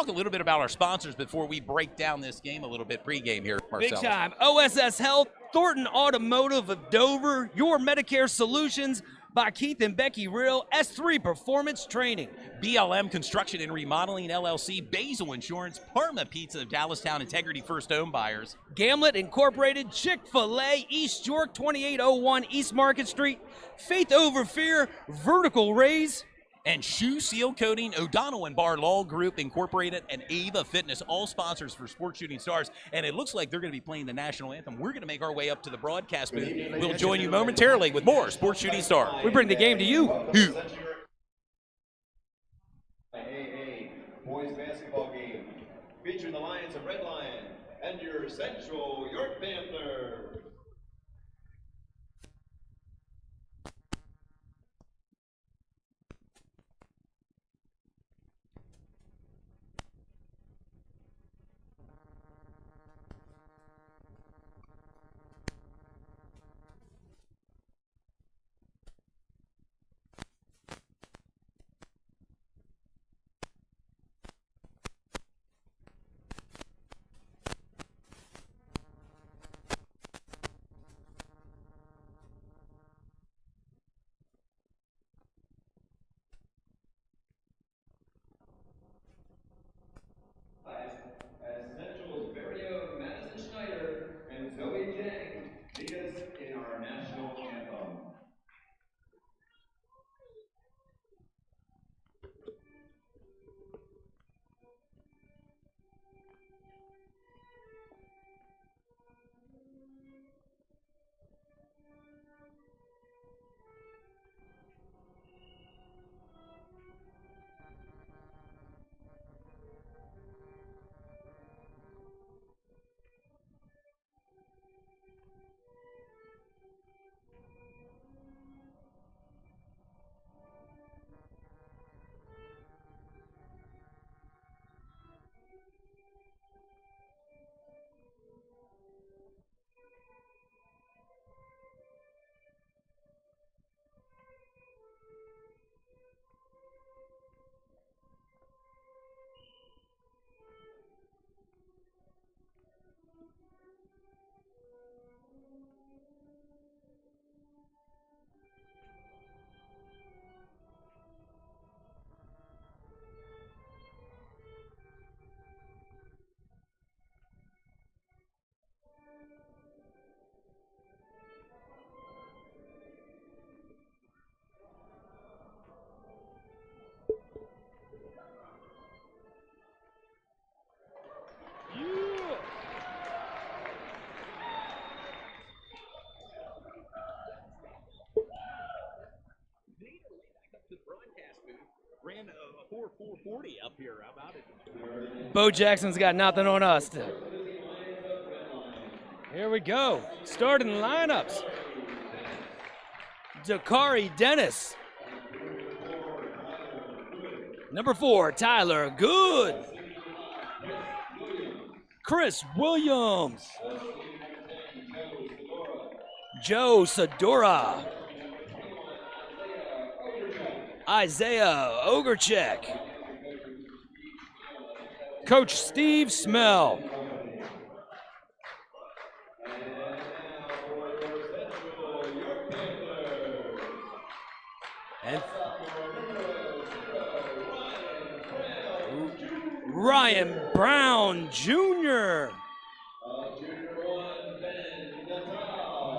talk a little bit about our sponsors before we break down this game a little bit pregame here, Marcellus. Big time. OSS Health, Thornton Automotive of Dover, Your Medicare Solutions by Keith and Becky Real, S3 Performance Training. BLM Construction and Remodeling LLC, Basil Insurance, Parma Pizza of Dallastown, Integrity First Home Buyers. Gamlet Incorporated, Chick-fil-A, East York, 2801 East Market Street, Faith Over Fear, Vertical Raise. And Shoe Seal Coating, O'Donnell and Bar Law Group Incorporated, and Ava Fitness, all sponsors for Sports Shooting Stars. And it looks like they're going to be playing the national anthem. We're going to make our way up to the broadcast booth. We'll join you momentarily with more Sports Shooting Stars. We bring the game to you. Boys basketball game featuring the Lions of Red Lion and your Central York Panther. As Central's very own Madison Schneider and Zoe Jang lead us in our national anthem. Ran a 4.40 up here. How about it? Bo Jackson's got nothing on us. Here we go. Starting lineups. Dakari Dennis. Number 4, Tyler Good. Chris Williams. Joe Sadora. Isaiah Ogerchek. Coach Steve Smell. And Ryan Brown Jr.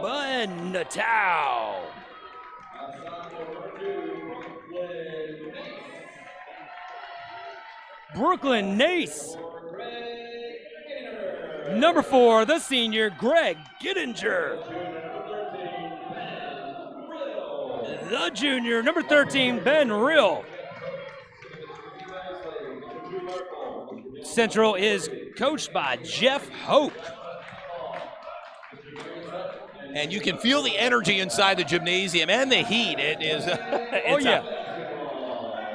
Ben Natal. Brooklyn Nace. Number 4, the senior, Greg Gittinger. The junior, number 13, Ben Rill. Central is coached by Jeff Hoke. And you can feel the energy inside the gymnasium and the heat. It is it's a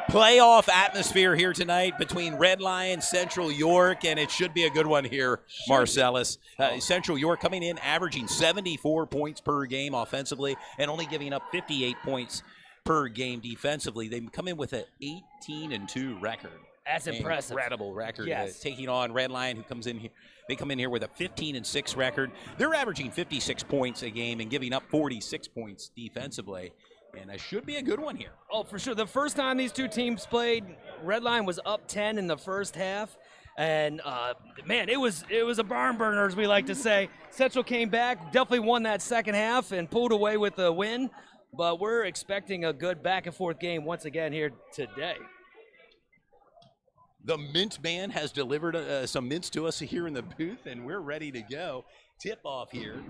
playoff atmosphere here tonight between Red Lion, Central York, and it should be a good one here, Marcellus. Central York coming in averaging 74 points per game offensively and only giving up 58 points per game defensively. They come in with an 18-2 record. That's impressive. Incredible record. Yes. Taking on Red Lion, who comes in here. They come in here with a 15-6 record. They're averaging 56 points a game and giving up 46 points defensively. And it should be a good one here. Oh, for sure. The first time these two teams played, Red Lion was up 10 in the first half. And, man, it was a barn burner, as we like to say. Central came back, definitely won that second half and pulled away with the win. But we're expecting a good back-and-forth game once again here today. The Mint Man has delivered some mints to us here in the booth, and we're ready to go. Tip-off here.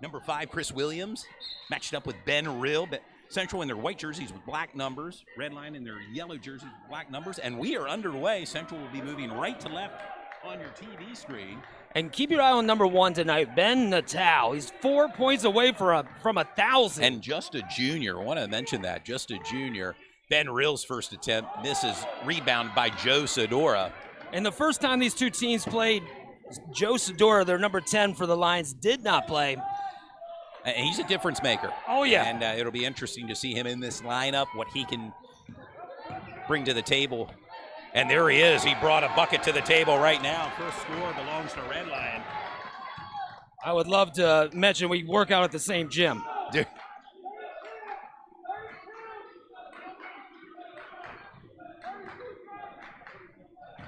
Number 5, Chris Williams, matched up with Ben Rill. Central in their white jerseys with black numbers. Red Lion in their yellow jerseys with black numbers. And we are underway. Central will be moving right to left on your TV screen. And keep your eye on number 1 tonight, Ben Natal. He's 4 points away from 1,000. And just a junior. I want to mention that. Just a junior. Ben Rill's first attempt misses. Rebound by Joe Sedora. And the first time these two teams played, Joe Sedora, their number 10 for the Lions, did not play. He's a difference maker. Oh, yeah. And it'll be interesting to see him in this lineup, what he can bring to the table. And there he is. He brought a bucket to the table right now. First score belongs to Red Lion. I would love to mention we work out at the same gym. Dude.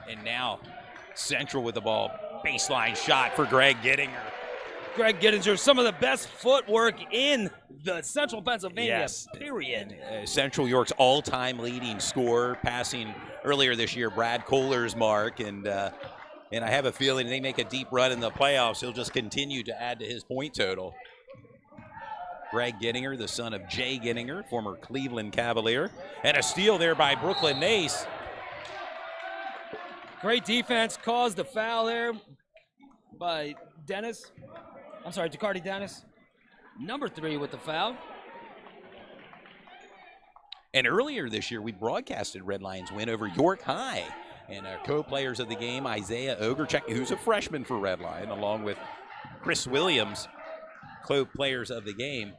And now Central with the ball. Baseline shot for Greg Gittinger. Greg Gittinger, some of the best footwork in the Central Pennsylvania, Yes. period. Central York's all-time leading scorer, passing earlier this year Brad Kohler's mark, and I have a feeling they make a deep run in the playoffs, he'll just continue to add to his point total. Greg Gittinger, the son of Jay Gittinger, former Cleveland Cavalier, and a steal there by Brooklyn Nace. Great defense, caused a foul there by Jacardi Dennis. Number 3 with the foul. And earlier this year, we broadcasted Red Lions' win over York High. And our co-players of the game, Isaiah Ogrechek, who's a freshman for Red Lion, along with Chris Williams, co-players of the game.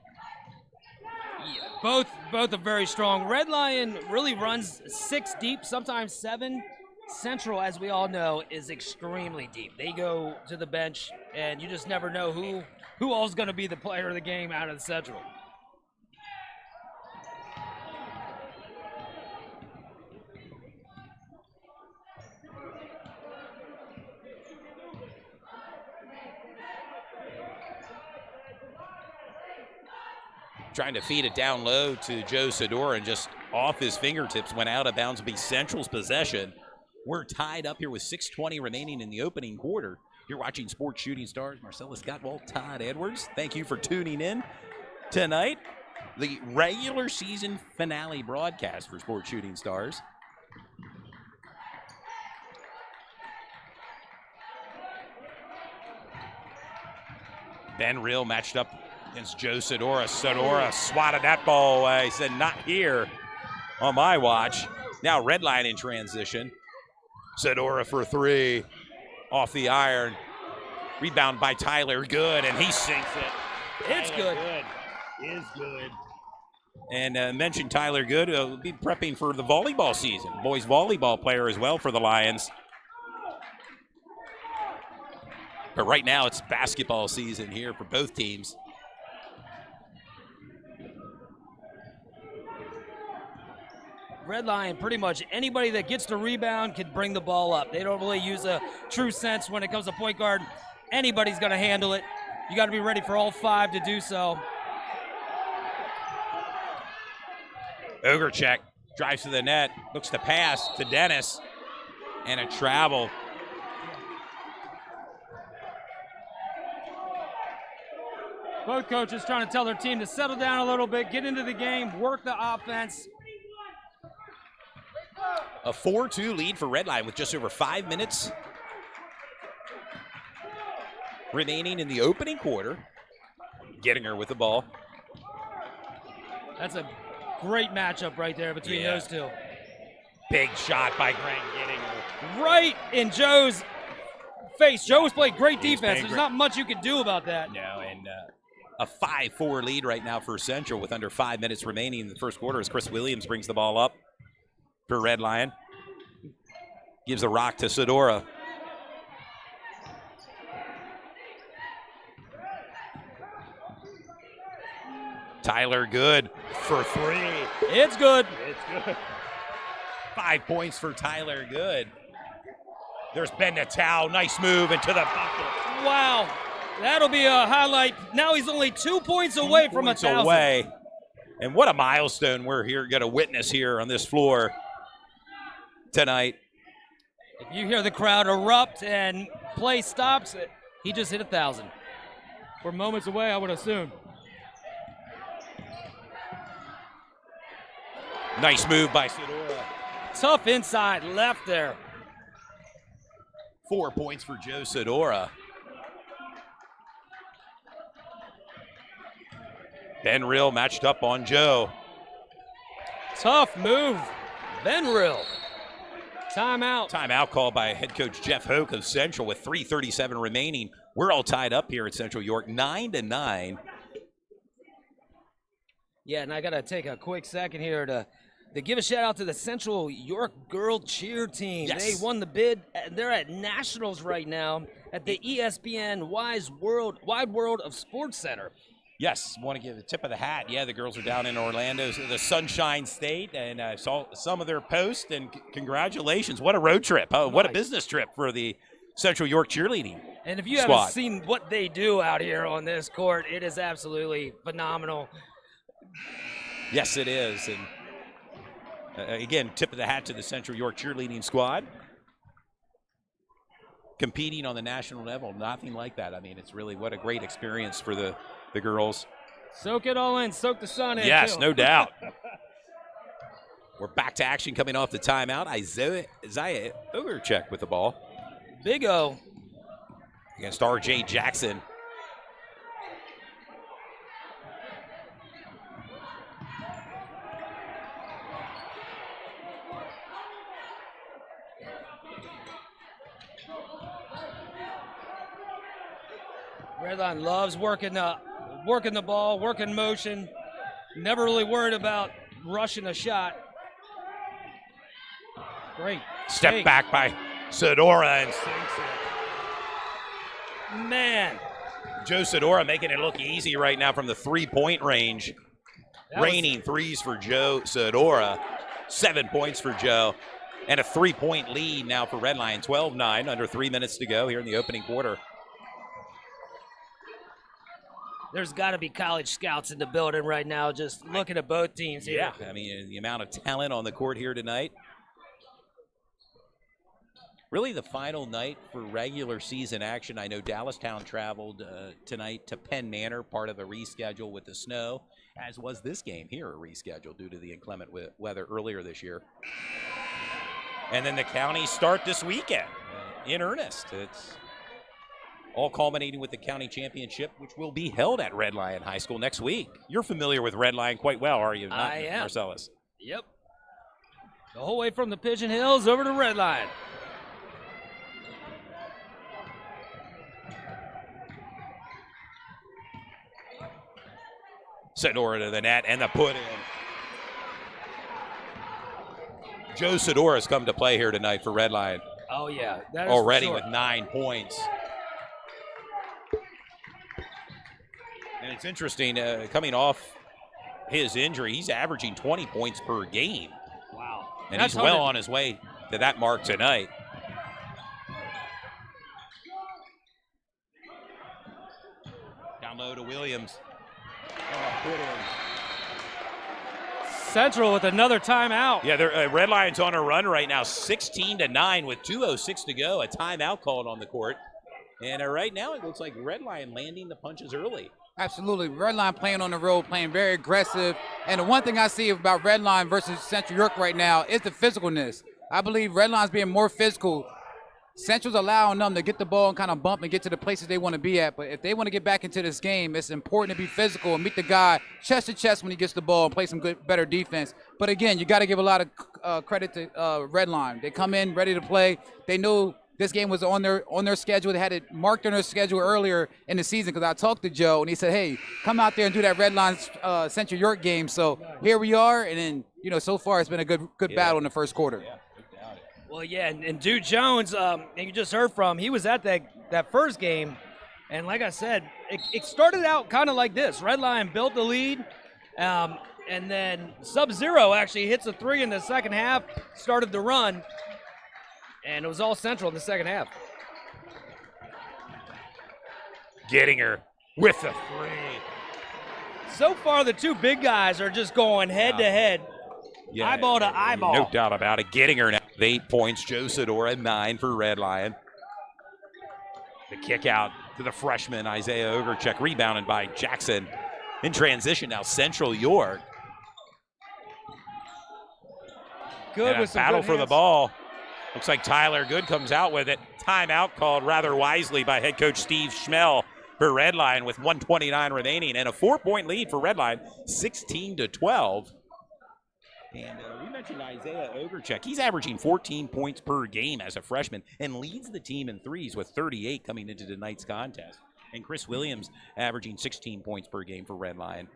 Yeah, both are very strong. Red Lion really runs 6 deep, sometimes 7. Central, as we all know, is extremely deep. They go to the bench, and you just never know who all is going to be the player of the game out of the Central. Trying to feed it down low to Joe Sedora, and just off his fingertips went out of bounds to be Central's possession. We're tied up here with 6:20 remaining in the opening quarter. You're watching Sports Shooting Stars. Marcellus Gottwald, Todd Edwards. Thank you for tuning in tonight. The regular season finale broadcast for Sports Shooting Stars. Ben Rill matched up against Joe Sedora. Sedora swatted that ball away. He said, not here on my watch. Now Red Lion in transition. Sedora for 3 off the iron. Rebound by Tyler Good, and he sinks it. It's good. Is good. And mentioned Tyler Good will be prepping for the volleyball season. Boys volleyball player as well for the Lions. But right now it's basketball season here for both teams. Red Lion, pretty much anybody that gets the rebound can bring the ball up. They don't really use a true sense when it comes to point guard. Anybody's going to handle it. You got to be ready for all 5 to do so. Ogrechek drives to the net, looks to pass to Dennis, and a travel. Both coaches trying to tell their team to settle down a little bit, get into the game, work the offense. A 4-2 lead for Red Lion with just over 5 minutes remaining in the opening quarter. Gittinger with the ball. That's a great matchup right there between those two. Big shot by Greg Gittinger. Right in Joe's face. Joe's played great defense. There's not much you can do about that. No, and a 5-4 lead right now for Central with under 5 minutes remaining in the first quarter as Chris Williams brings the ball up for Red Lion. Gives the rock to Sedora. Tyler Good for 3. It's good. It's good. 5 points for Tyler Good. There's Ben Natal. Nice move into the bucket. Wow. That'll be a highlight. Now he's only 2 points away from 1,000. Away. And what a milestone we're here going to witness here on this floor tonight. If you hear the crowd erupt and play stops, he just hit 1,000. We're moments away, I would assume. Nice move by Sedora. Tough inside left there. 4 points for Joe Sedora. Ben Rill matched up on Joe. Tough move. Ben Rill. Timeout. Timeout called by head coach Jeff Hoke of Central with 3:37 remaining. We're all tied up here at Central York, 9-9. Yeah, and I got to take a quick second here to give a shout out to the Central York girl cheer team. Yes. They won the bid. They're at Nationals right now at the ESPN Wide World of Sports Center. Yes, want to give a tip of the hat. Yeah, the girls are down in Orlando, the Sunshine State, and I saw some of their posts, and congratulations. What a road trip. Oh, what a business trip for the Central York cheerleading And if you squad. haven't seen what they do out here on this court, it is absolutely phenomenal. Yes, it is. And again, tip of the hat to the Central York cheerleading squad. Competing on the national level, nothing like that. I mean, it's really what a great experience for the girls. Soak it all in. Soak the sun in. Yes, too. no doubt. We're back to action coming off the timeout. Isaiah Overcheck with the ball Big O. against R.J. Jackson. Redline loves working the ball, working motion. Never really worried about rushing a shot. Great. Step Fake. back by Sedora and sinks it. Man. Joe Sedora making it look easy right now from the three-point range. Raining threes for Joe Sedora. 7 points for Joe. And a 3-point lead now for Redline. 12-9, under 3 minutes to go here in the opening quarter. There's got to be college scouts in the building right now, just looking at both teams here. Yeah, I mean, the amount of talent on the court here tonight. Really the final night for regular season action. I know Dallastown traveled tonight to Penn Manor, part of a reschedule with the snow, as was this game here, a reschedule due to the inclement weather earlier this year. And then the counties start this weekend in earnest. It's all culminating with the county championship, which will be held at Red Lion High School next week. You're familiar with Red Lion quite well, are you? I am. Marcellus. Yep. The whole way from the Pigeon Hills over to Red Lion. Sedora to the net and the put in. Joe Sedora has come to play here tonight for Red Lion. Oh, yeah. That is Already for sure. with 9 points. And it's interesting, coming off his injury, he's averaging 20 points per game. Wow. And That's he's well 100 on his way to that mark tonight. Down low to Williams. And a put in. Central with another timeout. Yeah, Red Lions on a run right now, 16-9 with 2:06 to go. A timeout called on the court. And right now it looks like Red Lion landing the punches early. Absolutely. Redline playing on the road, playing very aggressive. And the one thing I see about Redline versus Central York right now is the physicalness. I believe Redline's being more physical. Central's allowing them to get the ball and kind of bump and get to the places they want to be at. But if they want to get back into this game, it's important to be physical and meet the guy chest to chest when he gets the ball and play some better defense. But again, you got to give a lot of credit to Redline. They come in ready to play. They know this game was on their schedule. They had it marked on their schedule earlier in the season because I talked to Joe and he said, "Hey, come out there and do that Redline Central York game." So here we are, and then so far it's been a good battle in the first quarter. Yeah, no doubt. Well, yeah, and Dude Jones, you just heard from, he was at that first game, and like I said, it started out kind of like this. Red Lion built the lead, and then Sub-Zero actually hits a 3 in the second half, started the run, and it was all Central in the second half. Gettinger with the 3. So far, the two big guys are just going head-to-head, eyeball to eyeball. No doubt about it. Gettinger now with 8 points. Joe Sedora 9 for Red Lion. The kick out to the freshman, Isaiah Ogrechek, rebounded by Jackson. In transition now, Central York. Good And with a some battle good for the hands. ball. Looks like Tyler Good comes out with it. Timeout called rather wisely by head coach Steve Schmel for Red Lion with 1:29 remaining and a 4-point lead for Red Lion, 16-12. And we mentioned Isaiah Ogrechek. He's averaging 14 points per game as a freshman and leads the team in threes with 38 coming into tonight's contest. And Chris Williams averaging 16 points per game for Red Lion.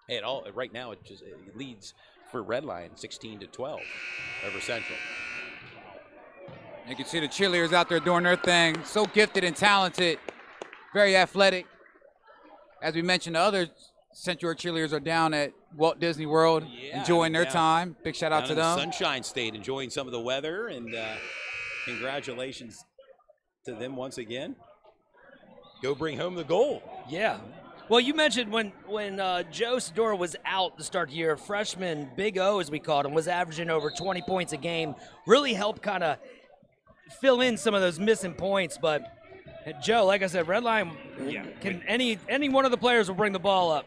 And right now it leads for Red Lion 16-12 over Central. You can see the cheerleaders out there doing their thing. So gifted and talented, very athletic. As we mentioned, the other Central cheerleaders are down at Walt Disney World, enjoying their time. Big shout out to them. Sunshine State, enjoying some of the weather, and congratulations to them once again. Go bring home the gold. Yeah. Well, you mentioned when Joe Sedora was out to start the year, freshman Big O, as we called him, was averaging over 20 points a game. Really helped kind of fill in some of those missing points. But Joe, like I said, Red Lion, can any one of the players will bring the ball up.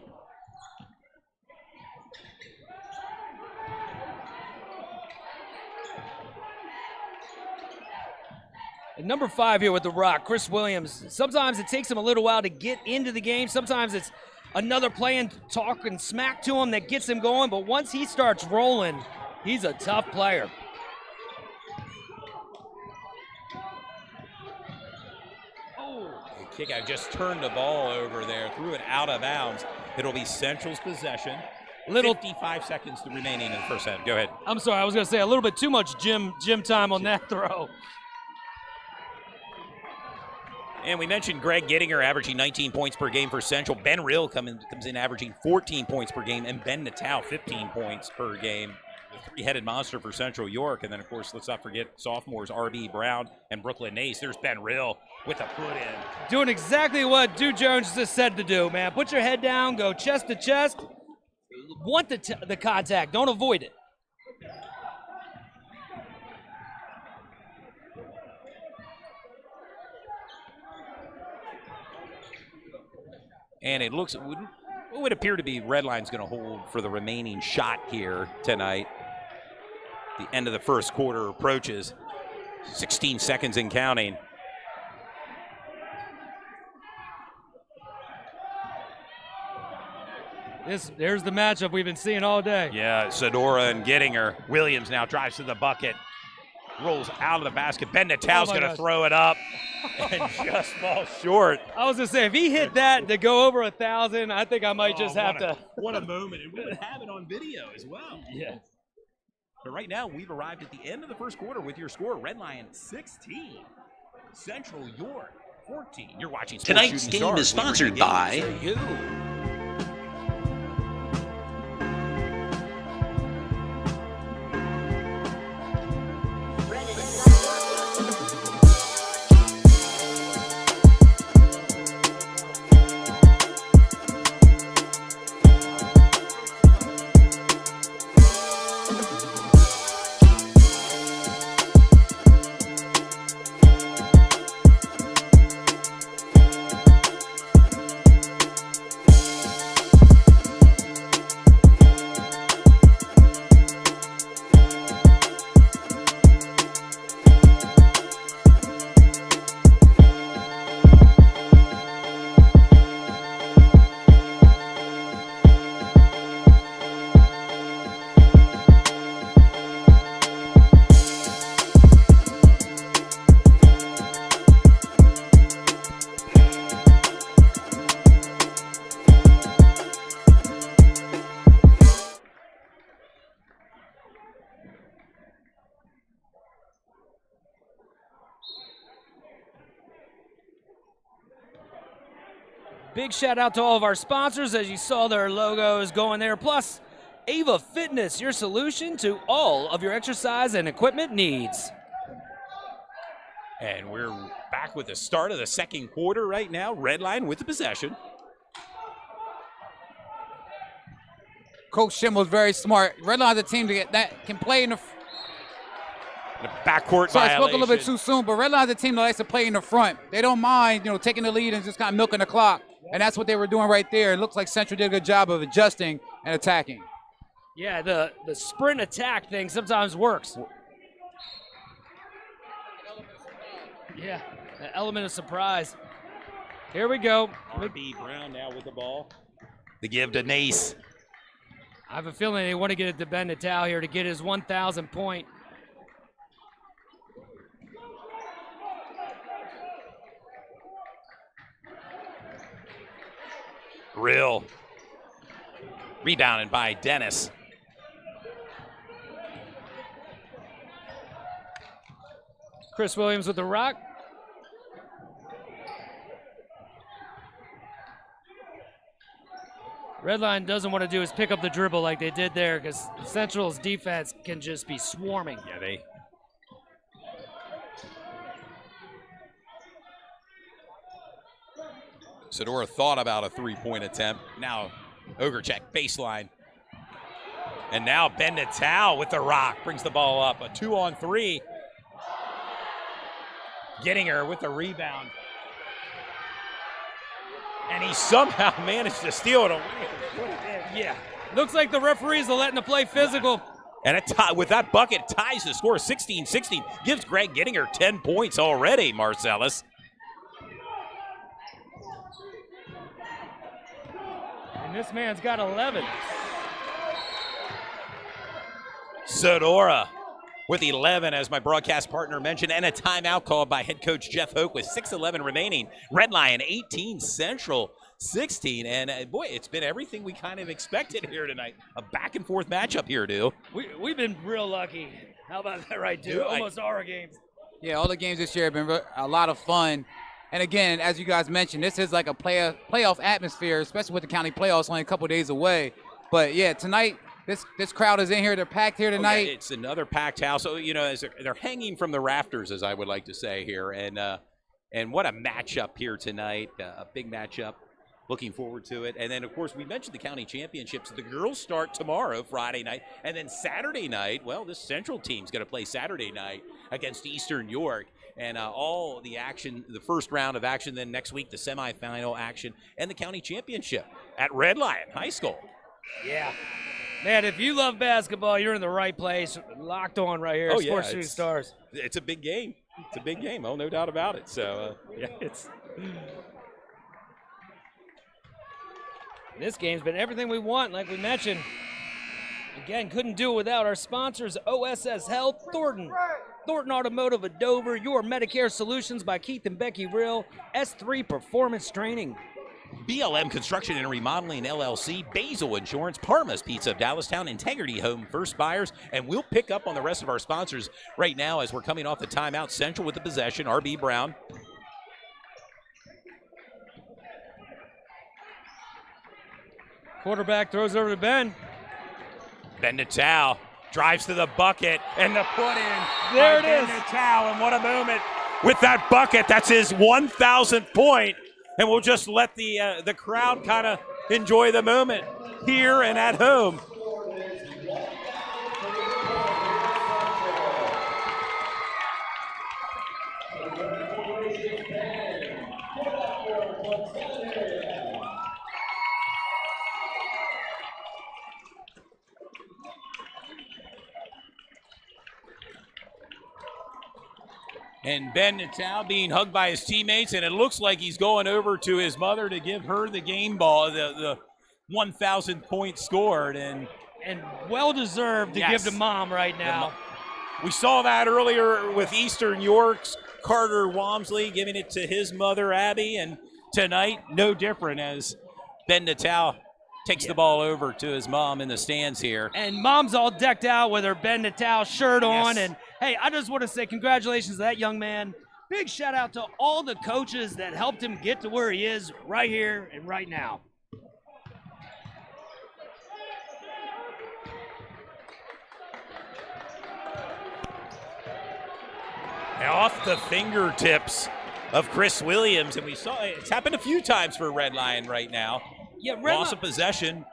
And number 5 here with the Rock, Chris Williams. Sometimes it takes him a little while to get into the game. Sometimes it's another play and talking smack to him that gets him going. But once he starts rolling, he's a tough player. Kick out, just turned the ball over there, threw it out of bounds. It'll be Central's possession. 55 seconds remaining in the first half. Go ahead. I'm sorry, I was going to say a little bit too much gym time on that throw. And we mentioned Greg Gettinger averaging 19 points per game for Central. Ben Rill comes in averaging 14 points per game, and Ben Natal 15 points per game. The three-headed monster for Central York. And then, of course, let's not forget sophomores R.B. Brown and Brooklyn Nace. There's Ben Rill with a put-in. Doing exactly what Dude Jones just said to do, man. Put your head down, go chest to chest. Want the contact, don't avoid it. And it would appear to be Red Line's going to hold for the remaining shot here tonight. The end of the first quarter approaches. 16 seconds and counting. There's the matchup we've been seeing all day. Yeah, Sedora and Gettinger. Williams now drives to the bucket. Rolls out of the basket. Ben Natal's going to throw it up and just falls short. I was going to say, if he hit that to go over 1,000, I think I might just have to. What a moment. And we would have it on video as well. Yeah. But right now, we've arrived at the end of the first quarter with your score. Red Lion 16, Central York 14. You're watching Sports Tonight's Shooting game Stars. is sponsored by You. Big shout out to all of our sponsors as you saw their logos going there. Plus, Ava Fitness, your solution to all of your exercise and equipment needs. And we're back with the start of the second quarter right now. Redline with the possession. Coach Schimmel's very smart. Redline's a team that can play in the backcourt Sorry, I spoke a violation. little bit too soon, but Redline's a team that likes to play in the front. They don't mind, taking the lead and just kind of milking the clock. And that's what they were doing right there. It looks like Central did a good job of adjusting and attacking. Yeah, the sprint attack thing sometimes works. Yeah, the element of surprise. Here we go. R.B. Brown now with the ball. The give to Nace. I have a feeling they want to get it to Ben Natal here to get his 1,000 point. Grill. Rebounded by Dennis. Chris Williams with the rock. Redline doesn't want to do is pick up the dribble like they did there because Central's defense can just be swarming. Yeah, they. Sedora thought about a three-point attempt. Now, Ogrechek, baseline. And now Ben Natal with the rock brings the ball up. A 2-on-3. Gettinger with the rebound. And he somehow managed to steal it away. Yeah. Looks like the referees are letting the play physical. And with that bucket, ties the score 16-16. Gives Greg Gettinger 10 points already, Marcellus. And this man's got 11. Sedora with 11, as my broadcast partner mentioned, and a timeout called by head coach Jeff Hoke with 6:11 remaining. Red Lion 18, Central 16, and boy, it's been everything we kind of expected here tonight. A back-and-forth matchup here, dude. We've been real lucky. How about that right, dude? Almost all our games. Yeah, all the games this year have been a lot of fun. And again, as you guys mentioned, this is like a playoff atmosphere, especially with the county playoffs only a couple days away. But yeah, tonight, this crowd is in here. They're packed here tonight. Yeah, it's another packed house. So, as they're hanging from the rafters, as I would like to say here. And what a matchup here tonight. A big matchup. Looking forward to it. And then, of course, we mentioned the county championships. The girls start tomorrow, Friday night. And then Saturday night, well, this Central team's going to play Saturday night against Eastern York. And all the action, the first round of action, then next week, the semifinal action, and the county championship at Red Lion High School. Yeah. Man, if you love basketball, you're in the right place. Locked on right here. Sports Shooting Stars. It's a big game. It's a big game. Oh, no doubt about it. So, yeah, it's. This game's been everything we want, like we mentioned. Again, couldn't do it without our sponsors, OSS Health, Thornton Automotive of Dover, Your Medicare Solutions by Keith and Becky Rill, S3 Performance Training, BLM Construction and Remodeling LLC, Basil Insurance, Parma's Pizza of Dallastown, Integrity Home First Buyers, and we'll pick up on the rest of our sponsors right now as we're coming off the timeout. Central with the possession, R.B. Brown. Quarterback throws over to Ben. Ben Natal drives to the bucket, and the put in. There it Ben is. Natal, and what a moment with that bucket. That's his 1,000th point, and we'll just let the crowd kind of enjoy the moment here and at home. And Ben Natal being hugged by his teammates, and it looks like he's going over to his mother to give her the game ball, the 1,000th point scored. And well-deserved to give to Mom right now. We saw that earlier with Eastern York's Carter Walmsley giving it to his mother, Abby, and tonight, no different as Ben Natal takes the ball over to his mom in the stands here. And Mom's all decked out with her Ben Natal shirt on. And, hey, I just want to say congratulations to that young man. big shout out to all the coaches that helped him get to where he is right here and right now. Off the fingertips of Chris Williams, and we saw it's happened a few times for Red Lion right now. Yeah, Loss of possession.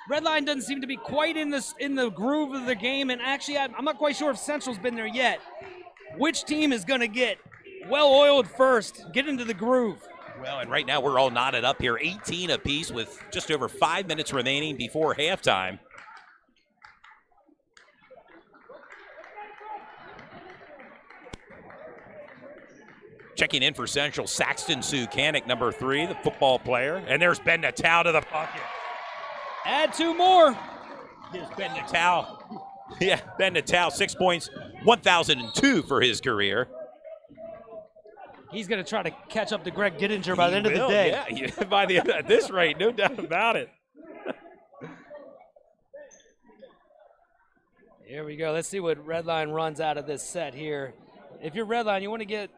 Red Lion doesn't seem to be quite in the groove of the game, and actually, I'm not quite sure if Central's been there yet. Which team is going to get well-oiled first, get into the groove? Well, and right now we're all knotted up here, 18 apiece with just over 5 minutes remaining before halftime. Checking in for Central, Saxton Sukanik, number 3, the football player. And there's Ben Natal to the bucket. Add 2 more. Here's Ben Natal. Yeah, Ben Natal, 6 points, 1,002 for his career. He's going to try to catch up to Greg Gittinger by the end of the day. Yeah, by the at this rate, no doubt about it. Here we go. Let's see what Red Lion runs out of this set here. If you're Red Lion, you want to get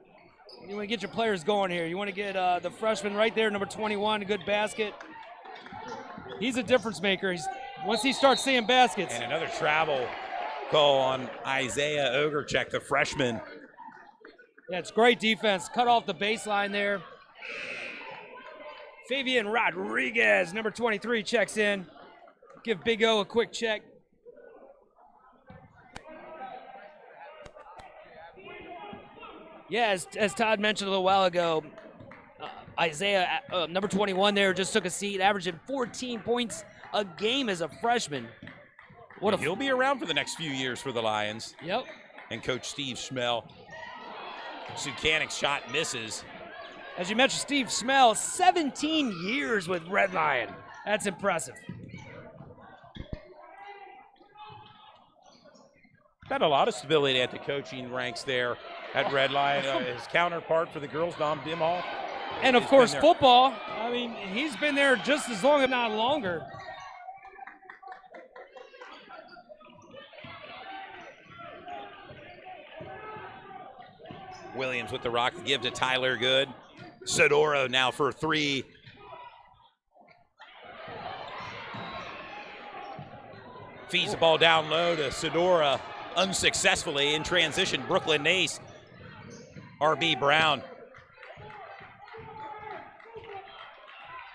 your players going here. You want to get the freshman right there, number 21, a good basket. He's a difference maker. Once he starts seeing baskets. And another travel call on Isaiah Ogrechek, the freshman. Yeah, it's great defense. Cut off the baseline there. Fabian Rodriguez, number 23, checks in. Give Big O a quick check. Yeah, as Todd mentioned a little while ago, Isaiah, number 21 there, just took a seat, averaging 14 points a game as a freshman. He'll be around for the next few years for the Lions. Yep. And Coach Steve Schmel. Sukanik's shot misses. As you mentioned, Steve Schmel, 17 years with Red Lion. That's impressive. Got a lot of stability at the coaching ranks there at Red Lion. His counterpart for the girls, Dom Dimhall. And of course, football. I mean, he's been there just as long, if not longer. Williams with the rock to give to Tyler Good. Sodoro now for 3. Feeds the ball down low to Sodora unsuccessfully in transition. Brooklyn Nace. RB Brown.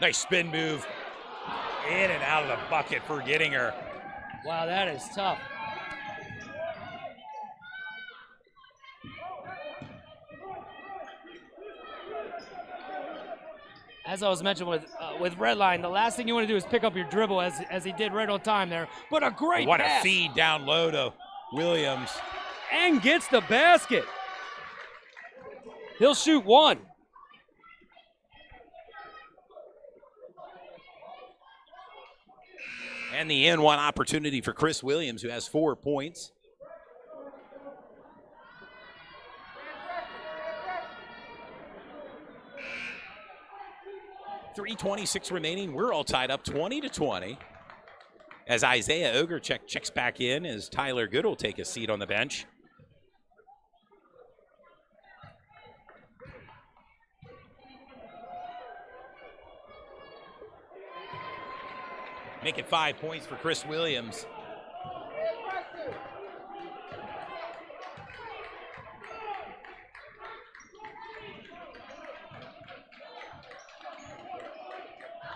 Nice spin move. In and out of the bucket for Gittinger. Wow, that is tough. As I was mentioning with Red Line, the last thing you want to do is pick up your dribble as he did right on time there. But a great What pass. a feed down low to Williams. And gets the basket. He'll shoot 1. And the N1 opportunity for Chris Williams, who has 4 points. .326 remaining. We're all tied up 20-20. As Isaiah Ogrechek checks back in, as Tyler Good will take a seat on the bench. Make it 5 points for Chris Williams.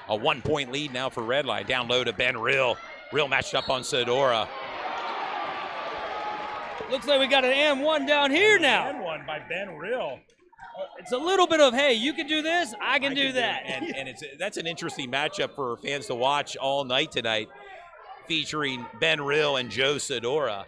A 1-point lead now for Red Line. Down low to Ben Rill. Rill matched up on Sodora. Looks like we got an and 1 down here now. And 1 by Ben Rill. It's a little bit of, hey, you can do this, I can do that. And that's an interesting matchup for fans to watch all night tonight, featuring Ben Rill and Joe Sodora.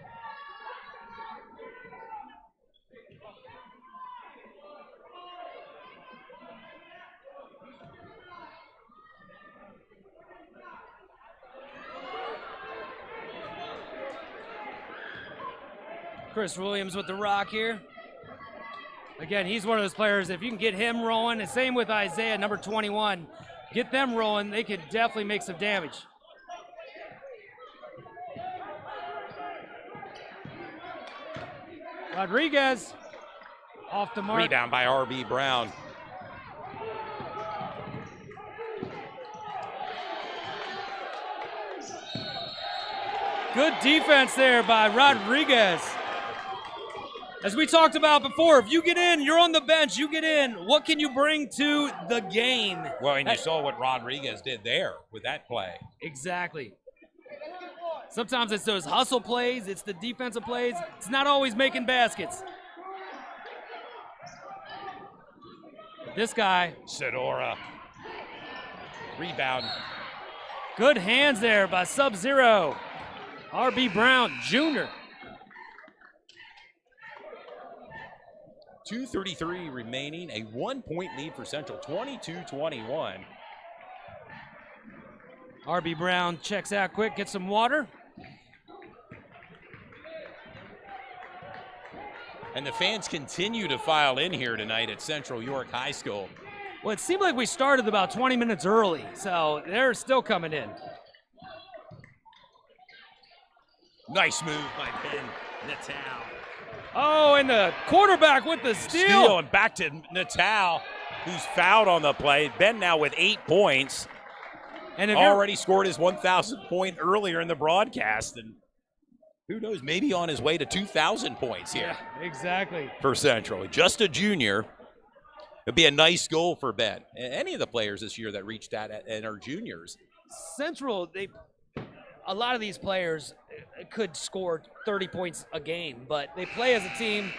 Chris Williams with the rock here. Again, he's one of those players, if you can get him rolling, and same with Isaiah, number 21. Get them rolling, they could definitely make some damage. Rodriguez Off the mark. Rebound by R.B. Brown. Good defense there by Rodriguez. As we talked about before, if you get in, you're on the bench, you get in, what can you bring to the game? Well, and you saw what Rodriguez did there with that play. Exactly. Sometimes it's those hustle plays, it's the defensive plays. It's not always making baskets. This guy. Sedora. Rebound. Good hands there by Sub-Zero. R.B. Brown Jr. 2:33 remaining, a 1-point lead for Central, 22-21. R.B. Brown checks out quick, gets some water. And the fans continue to file in here tonight at Central York High School. Well, it seemed like we started about 20 minutes early, so they're still coming in. Nice move by Ben Natal. Oh, and the quarterback with the steal. And back to Natal, who's fouled on the play. Ben now with 8 points. And if already scored his 1,000th point earlier in the broadcast. And who knows, maybe on his way to 2,000 points here. Yeah, exactly. For Central. Just a junior. It'd be a nice goal for Ben. Any of the players this year that reached that and are juniors. Central, a lot of these players could score 30 points a game, but they play as a team.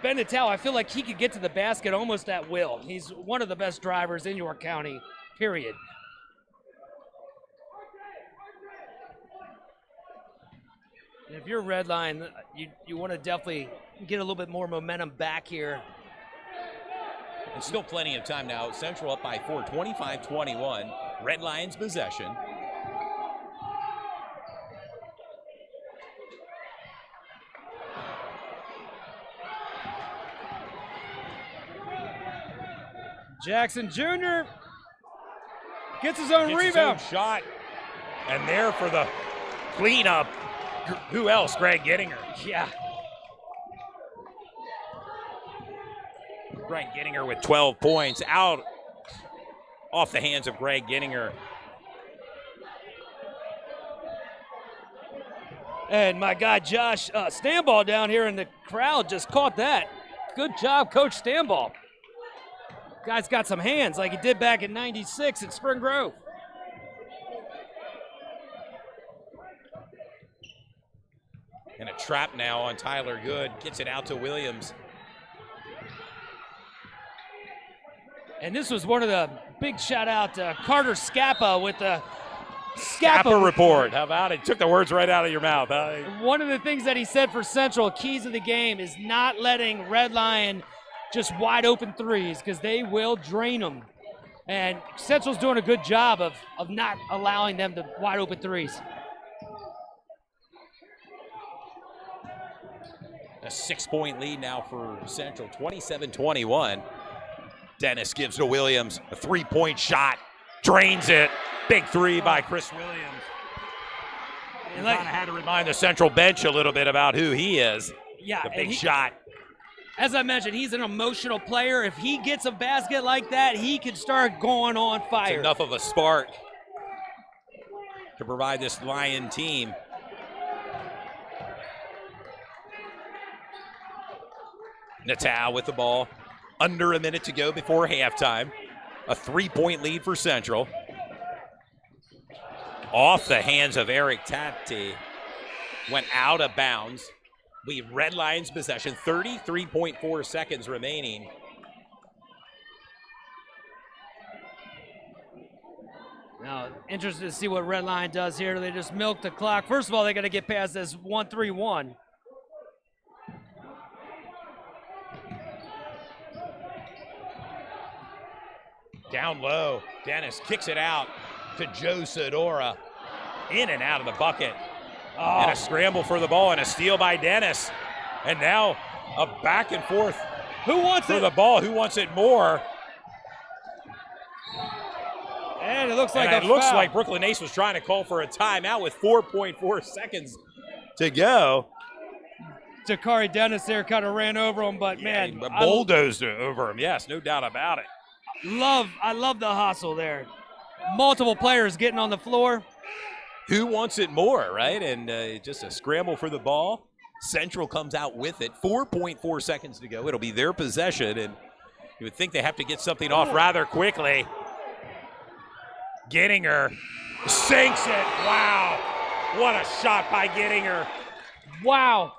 Ben Natal, I feel like he could get to the basket almost at will. He's one of the best drivers in York County, period. And if you're Redline, you want to definitely get a little bit more momentum back here. And still plenty of time now. Central up by 4, 25-21. Red Lions possession. Jackson Jr. gets his own Gets rebound. His own shot. And there for the cleanup. Who else? Greg Gettinger. Yeah. Greg Gettinger with 12 points out off the hands of Greg Gettinger. And my guy Josh Stanball down here in the crowd just caught that. Good job, Coach Stanball. Guy's got some hands like he did back in '96 at Spring Grove. And a trap now on Tyler Good. Gets it out to Williams. And this was one of the big shout out to Carter Scappa with the Scappa report. How about it? Took the words right out of your mouth. One of the things that he said for Central, keys of the game, is not letting Red Lion just wide open threes because they will drain them. And Central's doing a good job of not allowing them to wide open threes. A 6-point lead now for Central, 27-21. Dennis gives to Williams, a 3-point shot, drains it. Big three by Chris Williams. And kind of had to remind the Central bench a little bit about who he is. Yeah, the big shot. As I mentioned, he's an emotional player. If he gets a basket like that, he can start going on fire. It's enough of a spark to provide this Lion team. Natal with the ball. Under a minute to go before halftime. A 3-point lead for Central. Off the hands of Eric Tapti. Went out of bounds. We Red Lions possession. 33.4 seconds remaining. Now, interested to see what Red Lion does here. They just milk the clock. First of all, they got to get past this 1-3-1. Down low, Dennis kicks it out to Joe Sedora. In and out of the bucket. Oh. And a scramble for the ball and a steal by Dennis. And now a back and forth. Who wants for it? the ball? Who wants it more? And it looks like it looks like Brooklyn Ace was trying to call for a timeout with 4.4 seconds to go. Dakari Dennis there kind of ran over him, but man, He bulldozed over him. Yes, no doubt about it. I love the hustle there. Multiple players getting on the floor. Who wants it more, right? And just a scramble for the ball. Central comes out with it. 4.4 seconds to go. It'll be their possession, and you would think they have to get something off rather quickly. Gettinger sinks it. Wow. What a shot by Gettinger. Wow.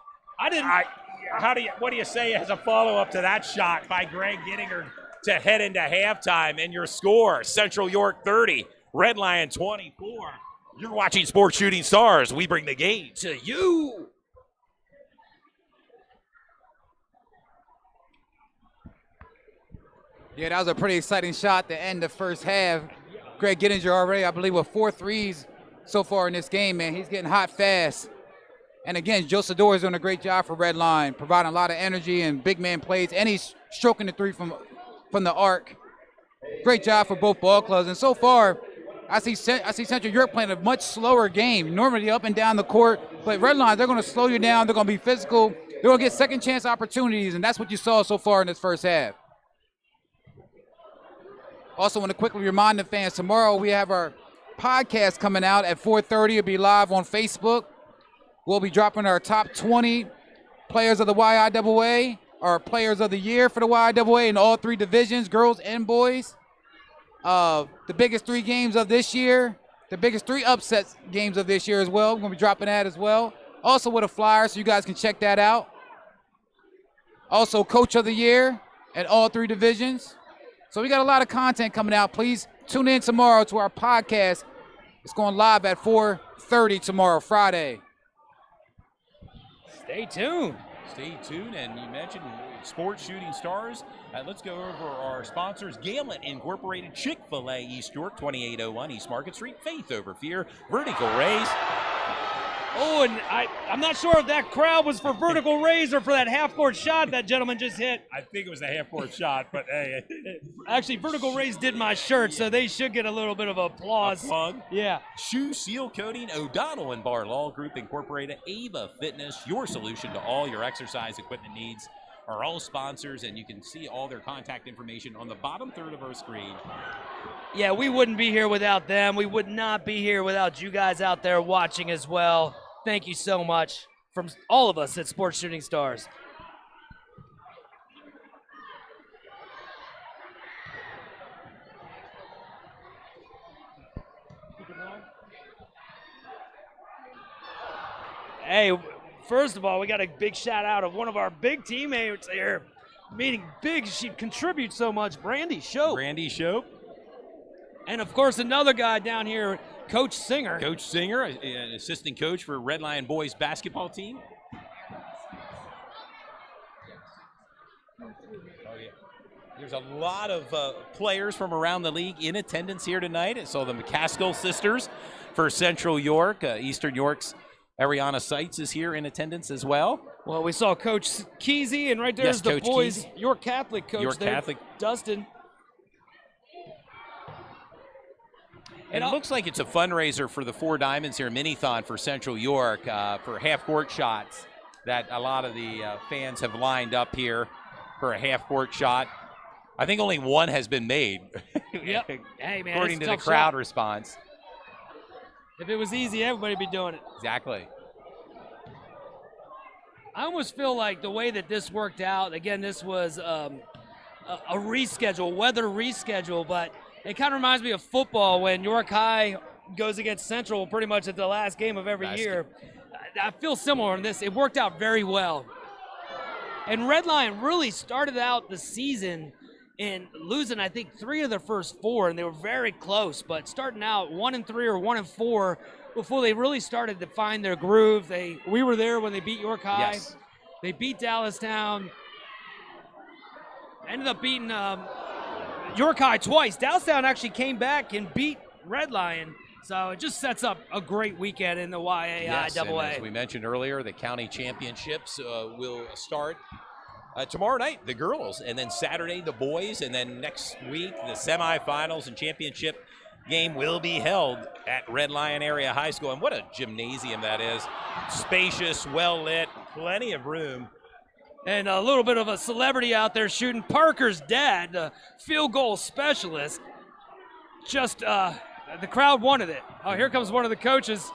What do you say as a follow-up to that shot by Greg Gettinger to head into halftime? And your score, Central York 30, Red Lion 24. You're watching Sports Shooting Stars. We bring the game to you. Yeah, that was a pretty exciting shot to end the first half. Greg Gettinger already, I believe, with 4 threes so far in this game, man. He's getting hot fast. And again, Joe Sador is doing a great job for Red Line, providing a lot of energy and big man plays, and he's stroking the three from the arc. Great job for both ball clubs. And so far, I see Central York playing a much slower game, normally up and down the court. But Red Line, they're going to slow you down. They're going to be physical. They're going to get second chance opportunities, and that's what you saw so far in this first half. Also want to quickly remind the fans, tomorrow we have our podcast coming out at 4:30. It'll be live on Facebook. We'll be dropping our top 20 players of the YIAA, our players of the year for the YIAA in all 3 divisions, girls and boys. The biggest 3 games of this year, the biggest 3 upsets games of this year as well. We're going to be dropping that as well. Also with a flyer, so you guys can check that out. Also, Coach of the Year in all 3 divisions. So we got a lot of content coming out. Please tune in tomorrow to our podcast. It's going live at 4:30 tomorrow, Friday. Stay tuned. Stay tuned, and you mentioned Sports Shooting Stars. Let's go over our sponsors. Galen Incorporated, Chick-fil-A, East York, 2801 East Market Street, Faith Over Fear, Vertical Rays. Oh, and I'm not sure if that crowd was for Vertical Rays or for that half-court shot that gentleman just hit. I think it was a half-court shot, but hey. Actually, Vertical Rays did my shirt, so they should get a little bit of applause. Yeah. Shoe Seal Coating, O'Donnell and Barlaw Group Incorporated, Ava Fitness, your solution to all your exercise equipment needs, are all sponsors, and you can see all their contact information on the bottom third of our screen. Yeah, we wouldn't be here without them. We would not be here without you guys out there watching as well. Thank you so much from all of us at Sports Shooting Stars. Hey, first of all, we got a big shout out of one of our big teammates here. Meaning big, she contributes so much, Brandy Shope. Brandy Shope. And, of course, another guy down here, Coach Singer. Coach Singer, an assistant coach for Red Lion boys basketball team. Oh, yeah. There's a lot of players from around the league in attendance here tonight. I saw the McCaskill sisters for Central York. Eastern York's Ariana Seitz is here in attendance as well. Well, we saw Coach Kesey, and right there's the Coach boys, Kesey. York Catholic coach York there, Catholic. Dustin. And it looks like it's a fundraiser for the Four Diamonds here, Minithon for Central York for half-court shots that a lot of the fans have lined up here for a half-court shot. I think only one has been made. Yep. Hey, man, according it's to a the tough crowd shot. response. If it was easy, everybody'd be doing it. Exactly. I almost feel like the way that this worked out, again, this was a reschedule, weather reschedule, but it kind of reminds me of football when York High goes against Central pretty much at the last game of every year. I feel similar in this. It worked out very well. And Red Lion really started out the season in losing, I think, 3 of their first 4, and they were very close, but starting out 1-3 or 1-4 before they really started to find their groove. We were there when they beat York High. Yes. They beat Dallastown. Ended up beating York High twice. Dallastown actually came back and beat Red Lion. So it just sets up a great weekend in the YAIAA. Yes, and as we mentioned earlier, the county championships will start tomorrow night, the girls, and then Saturday, the boys, and then next week, the semifinals and championship game will be held at Red Lion Area High School. And what a gymnasium that is. Spacious, well-lit. Plenty of room. And a little bit of a celebrity out there shooting. Parker's dad, the field goal specialist. Just, the crowd wanted it. Oh, here comes one of the coaches.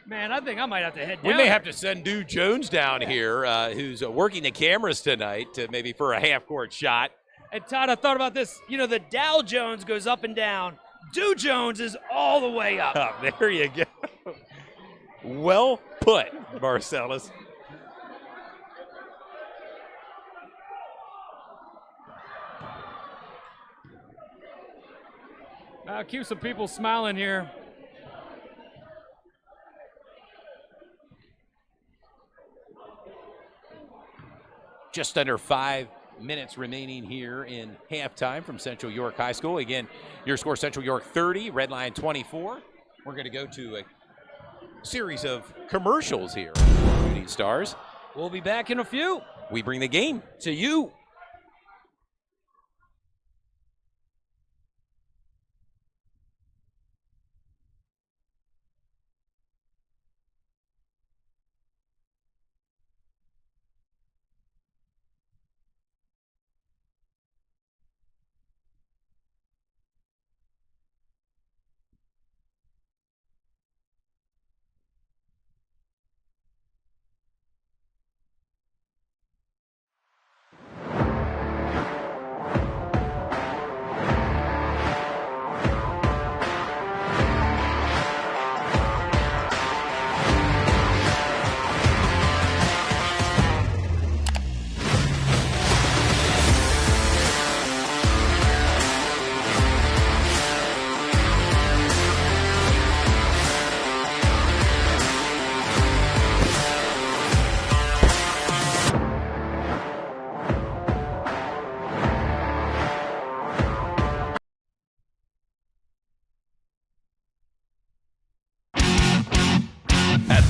Man, I think I might have to head down. We may have to send Dew Jones down here, who's working the cameras tonight, maybe for a half-court shot. And Todd, I thought about this. You know, the Dow Jones goes up and down. Dew Jones is all the way up. Oh, there you go. Well put, Marcellus. I'll keep some people smiling here. Just under 5 minutes remaining here in halftime from Central York High School. Again, your score, Central York 30, Redline 24. We're going to go to a series of commercials here on Shooting Stars. We'll be back in a few. We bring the game To you.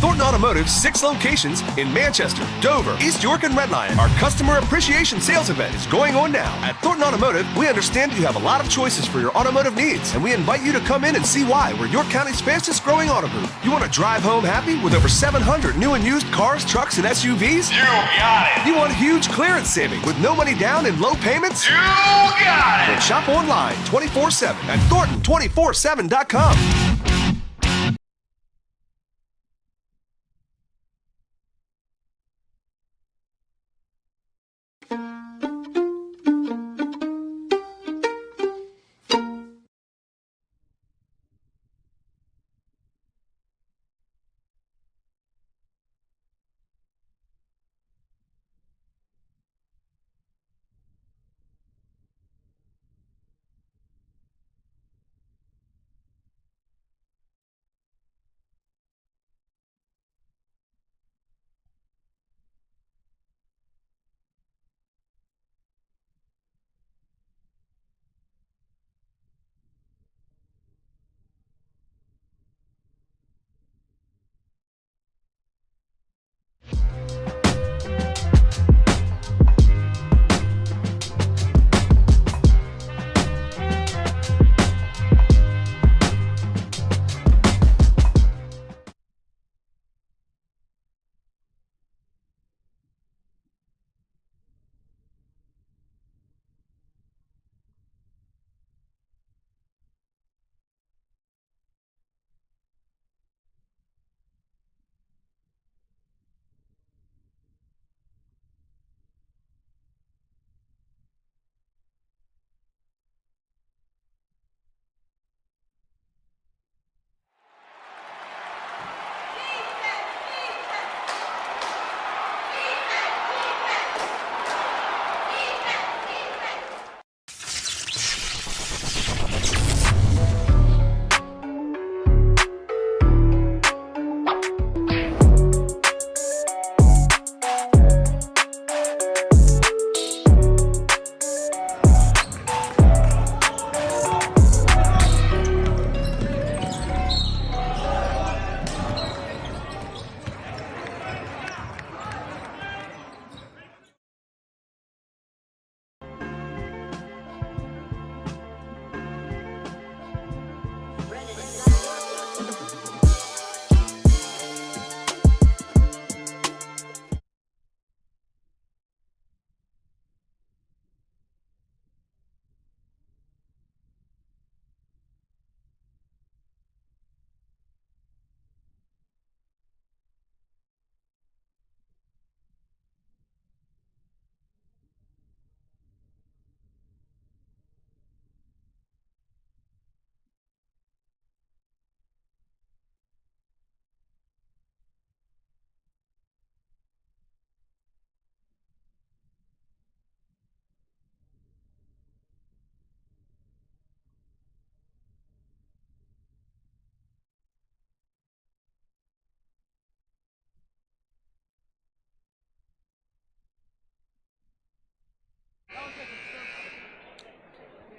Thornton Automotive's 6 locations in Manchester, Dover, East York, and Redline. Our customer appreciation sales event is going on now. At Thornton Automotive, we understand you have a lot of choices for your automotive needs, and we invite you to come in and see why we're York County's fastest growing auto group. You want to drive home happy with over 700 new and used cars, trucks, and SUVs? You got it! You want huge clearance savings with no money down and low payments? You got Then it! shop online 24/7 at Thornton247.com.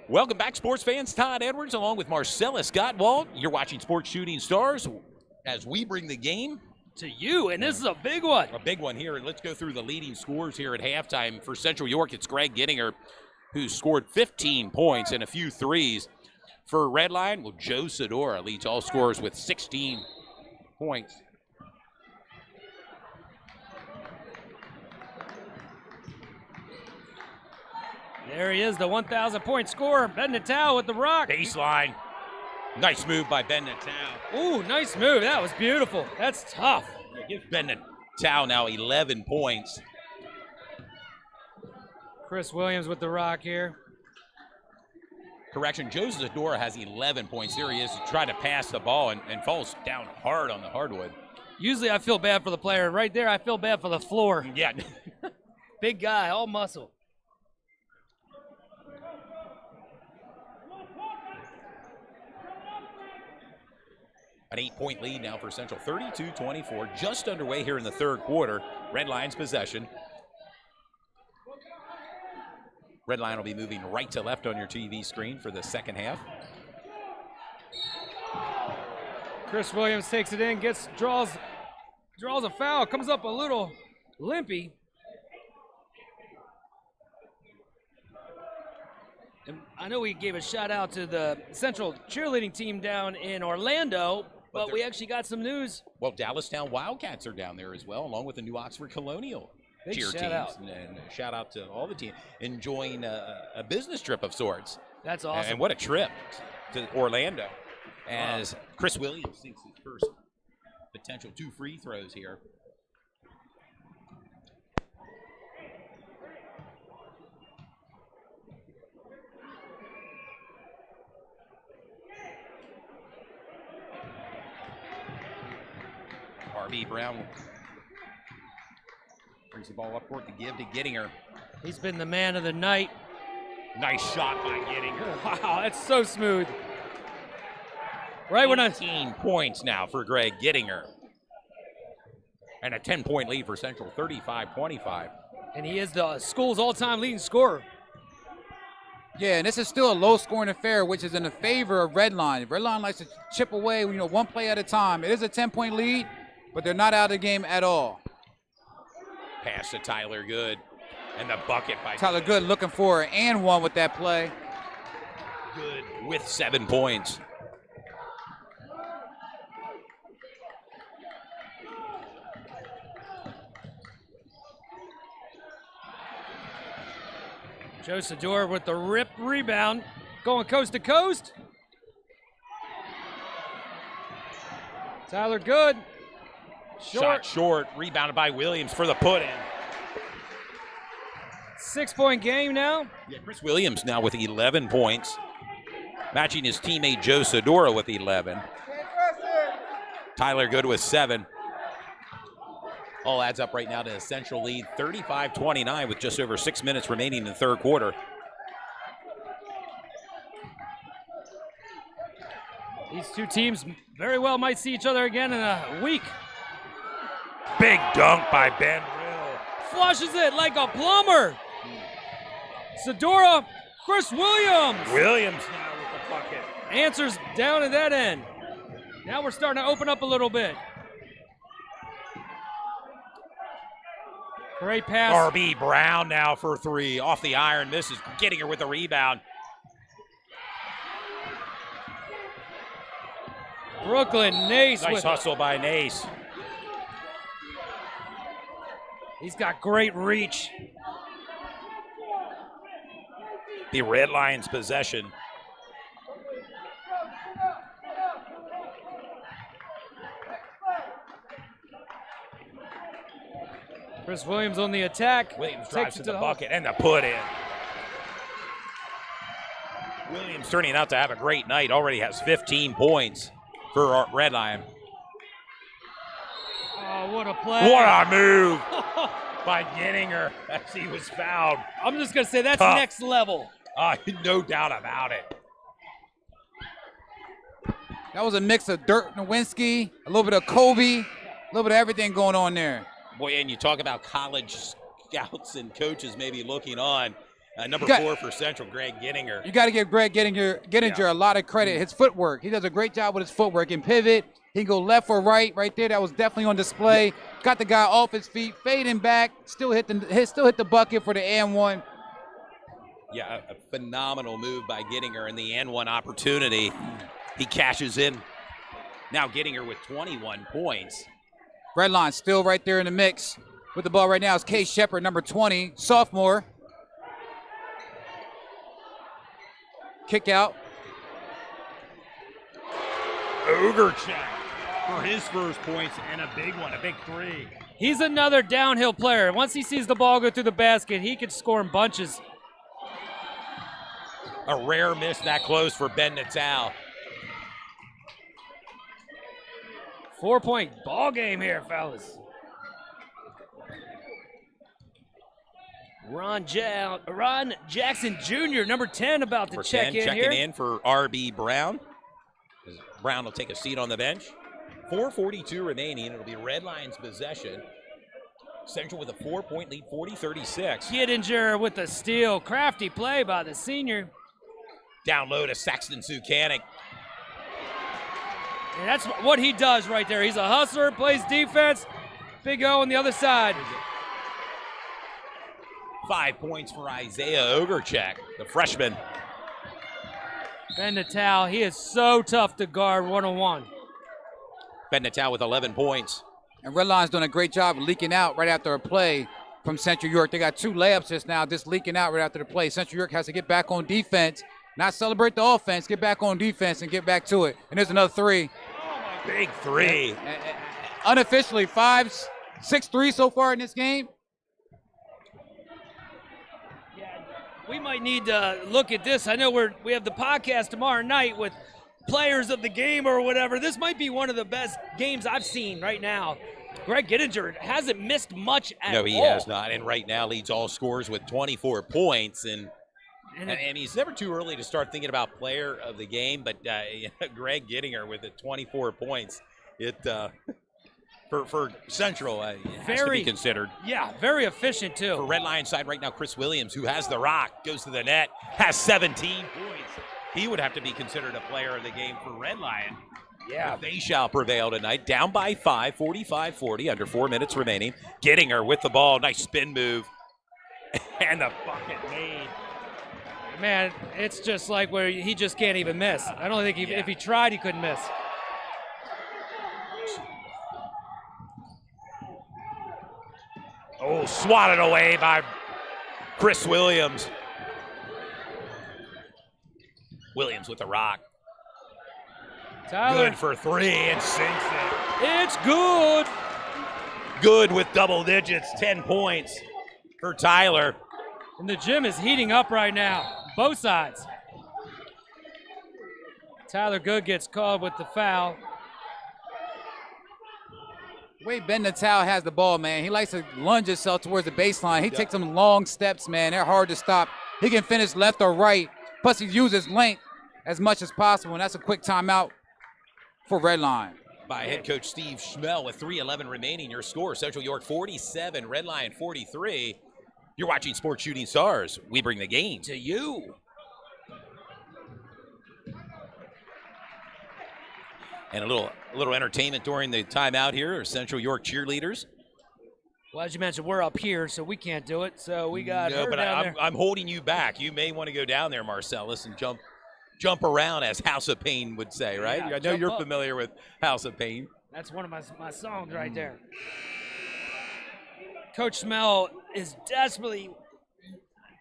Welcome back, sports fans. Todd Edwards along with Marcellus Gottwald. You're watching Sports Shooting Stars as we bring the game To you, and this is a big one. a big one here. Let's go through the leading scores here at halftime. For Central York, it's Greg Gittinger, who scored 15 points and a few threes. For Redline, well, Joe Sedora leads all scorers with 16 points. There he is, the 1,000-point scorer. Ben Natal with the rock. Baseline. Nice move by Ben Natal. Ooh, nice move. That was beautiful. That's tough. Gives Ben Natal now 11 points. Chris Williams with the rock here. Correction, Joe Sedora has 11 points. Here he is trying to pass the ball and falls down hard on the hardwood. Usually I feel bad for the player. Right there, I feel bad for the floor. Yeah. Big guy, all muscle. An 8-point lead now for Central, 32-24, just underway here in the third quarter. Red Lions possession. Red Line will be moving right to left on your TV screen for the second half. Chris Williams takes it in, draws a foul, comes up a little limpy. And I know we gave a shout out to the Central cheerleading team down in Orlando, but we actually got some news. Well, Dallastown Wildcats are down there as well, along with the New Oxford Colonial Big cheer shout teams. out. And shout out to all the teams enjoying a business trip of sorts. That's awesome. And what a trip to Orlando. As Chris Williams sinks his first potential 2 free throws here. R.B. Brown brings the ball up court to give to Gittinger. He's been the man of the night. Nice shot by Gittinger. Wow, that's so smooth. Right when 18 points now for Greg Gittinger. And a 10-point lead for Central, 35-25. and he is the school's all-time leading scorer. Yeah, and this is still a low-scoring affair, which is in the favor of Redline. Redline likes to chip away, one play at a time. It is a 10-point lead, but they're not out of the game at all. Pass to Tyler Good, and the bucket by Tyler Good looking for an and one with that play. Good with 7 points. Joe Sedora with the rip rebound, going coast to coast. Tyler Good. Shot short, rebounded by Williams for the put-in. 6-point game now. Yeah, Chris Williams now with 11 points, matching his teammate Joe Sedora with 11. Tyler Good with 7. All adds up right now to a Central lead, 35-29 with just over 6 minutes remaining in the third quarter. These two teams very well might see each other again in a week. Big dunk by Ben Rill. Flushes it like a plumber. Sedora, Chris Williams. Williams now with the bucket. Answers down at that end. Now we're starting to open up a little bit. Great pass. R.B. Brown now for 3. Off the iron, misses. Gittinger with the rebound. Brooklyn Nace Nice with hustle by Nace. He's got great reach. The Red Lions possession. Chris Williams on the attack. Williams Takes drives it to the hole. bucket and the put in. Williams turning out to have a great night. Already has 15 points for our Red Lion. Oh, what a play. What a move by Gittinger as he was fouled. I'm just going to say that's Tough. next level. No doubt about it. That was a mix of Dirk Nowitzki, a little bit of Kobe, a little bit of everything going on there. Boy, and you talk about college scouts and coaches maybe looking on. Number 4 for Central, Greg Gittinger. You got to give Greg Gittinger a lot of credit. His footwork. He does a great job with his footwork. And pivot. He can go left or right there. That was definitely on display. Got the guy off his feet, fading back, still hit the bucket for the and one. Yeah, a phenomenal move by Gittinger, and the and one opportunity. He cashes in. Now Gittinger with 21 points. Redline still right there in the mix. With the ball right now is Case Shepard, number 20, sophomore. Kick out. Ogerchek for his first points and a big one, a big 3. He's another downhill player. Once he sees the ball go through the basket, he can score in bunches. A rare miss that close for Ben Natal. 4-point ball game here, fellas. Ron Jackson Jr., number 10, about to For check 10, in checking here. in for R.B. Brown. Brown will take a seat on the bench. 4:42 remaining. It'll be Red Lions possession. Central with a 4-point lead, 40-36. Gittinger with the steal. Crafty play by the senior. Down low to Saxton Sukanik. And that's what he does right there. He's a hustler, plays defense. Big O on the other side. 5 points for Isaiah Ogerchek, the freshman. Ben Natal, he is so tough to guard one-on-one. Ben Natal with 11 points. And Redline's doing a great job of leaking out right after a play from Central York. They got 2 layups just now, just leaking out right after the play. Central York has to get back on defense, not celebrate the offense, get back on defense and get back to it. And there's another 3. Big 3. Unofficially, 6 3 so far in this game. We might need to look at this. I know we have the podcast tomorrow night with players of the game or whatever. This might be one of the best games I've seen right now. Greg Gittinger hasn't missed much at all. No, he has not. And right now leads all scorers with 24 points. And he's never too early to start thinking about player of the game. But Greg Gittinger with the 24 points, for Central, it has to be considered. Yeah, very efficient too. For Red Lion side right now, Chris Williams, who has the rock, goes to the net, has 17 points. He would have to be considered a player of the game for Red Lion. Yeah. But they shall prevail tonight. Down by 5, 45-40, under 4 minutes remaining. Gittinger with the ball. Nice spin move. And the bucket made. Man, it's just like where he just can't even miss. I don't think if he tried, he couldn't miss. Oh, swatted away by Chris Williams. Williams with the rock. Tyler. Good for 3 and sinks it. It's good. Good with double digits, 10 points for Tyler. And the gym is heating up right now, both sides. Tyler Good gets called with the foul. The way Ben Natal has the ball, man, he likes to lunge himself towards the baseline. He takes some long steps, man. They're hard to stop. He can finish left or right. Plus, he uses length as much as possible, and that's a quick timeout for Redline. By head coach Steve Schmel with 3:11 remaining. Your score, Central York 47, Red Lion 43. You're watching Sports Shooting Stars. We bring the game to you. And a little entertainment during the timeout here are Central York cheerleaders. Well, as you mentioned, we're up here, so we can't do it. So we got her but down there. I'm holding you back. You may want to go down there, Marcellus, and jump around, as House of Pain would say, right? Yeah, I know you're up. familiar with House of Pain. That's one of my songs right there. Coach Smell is desperately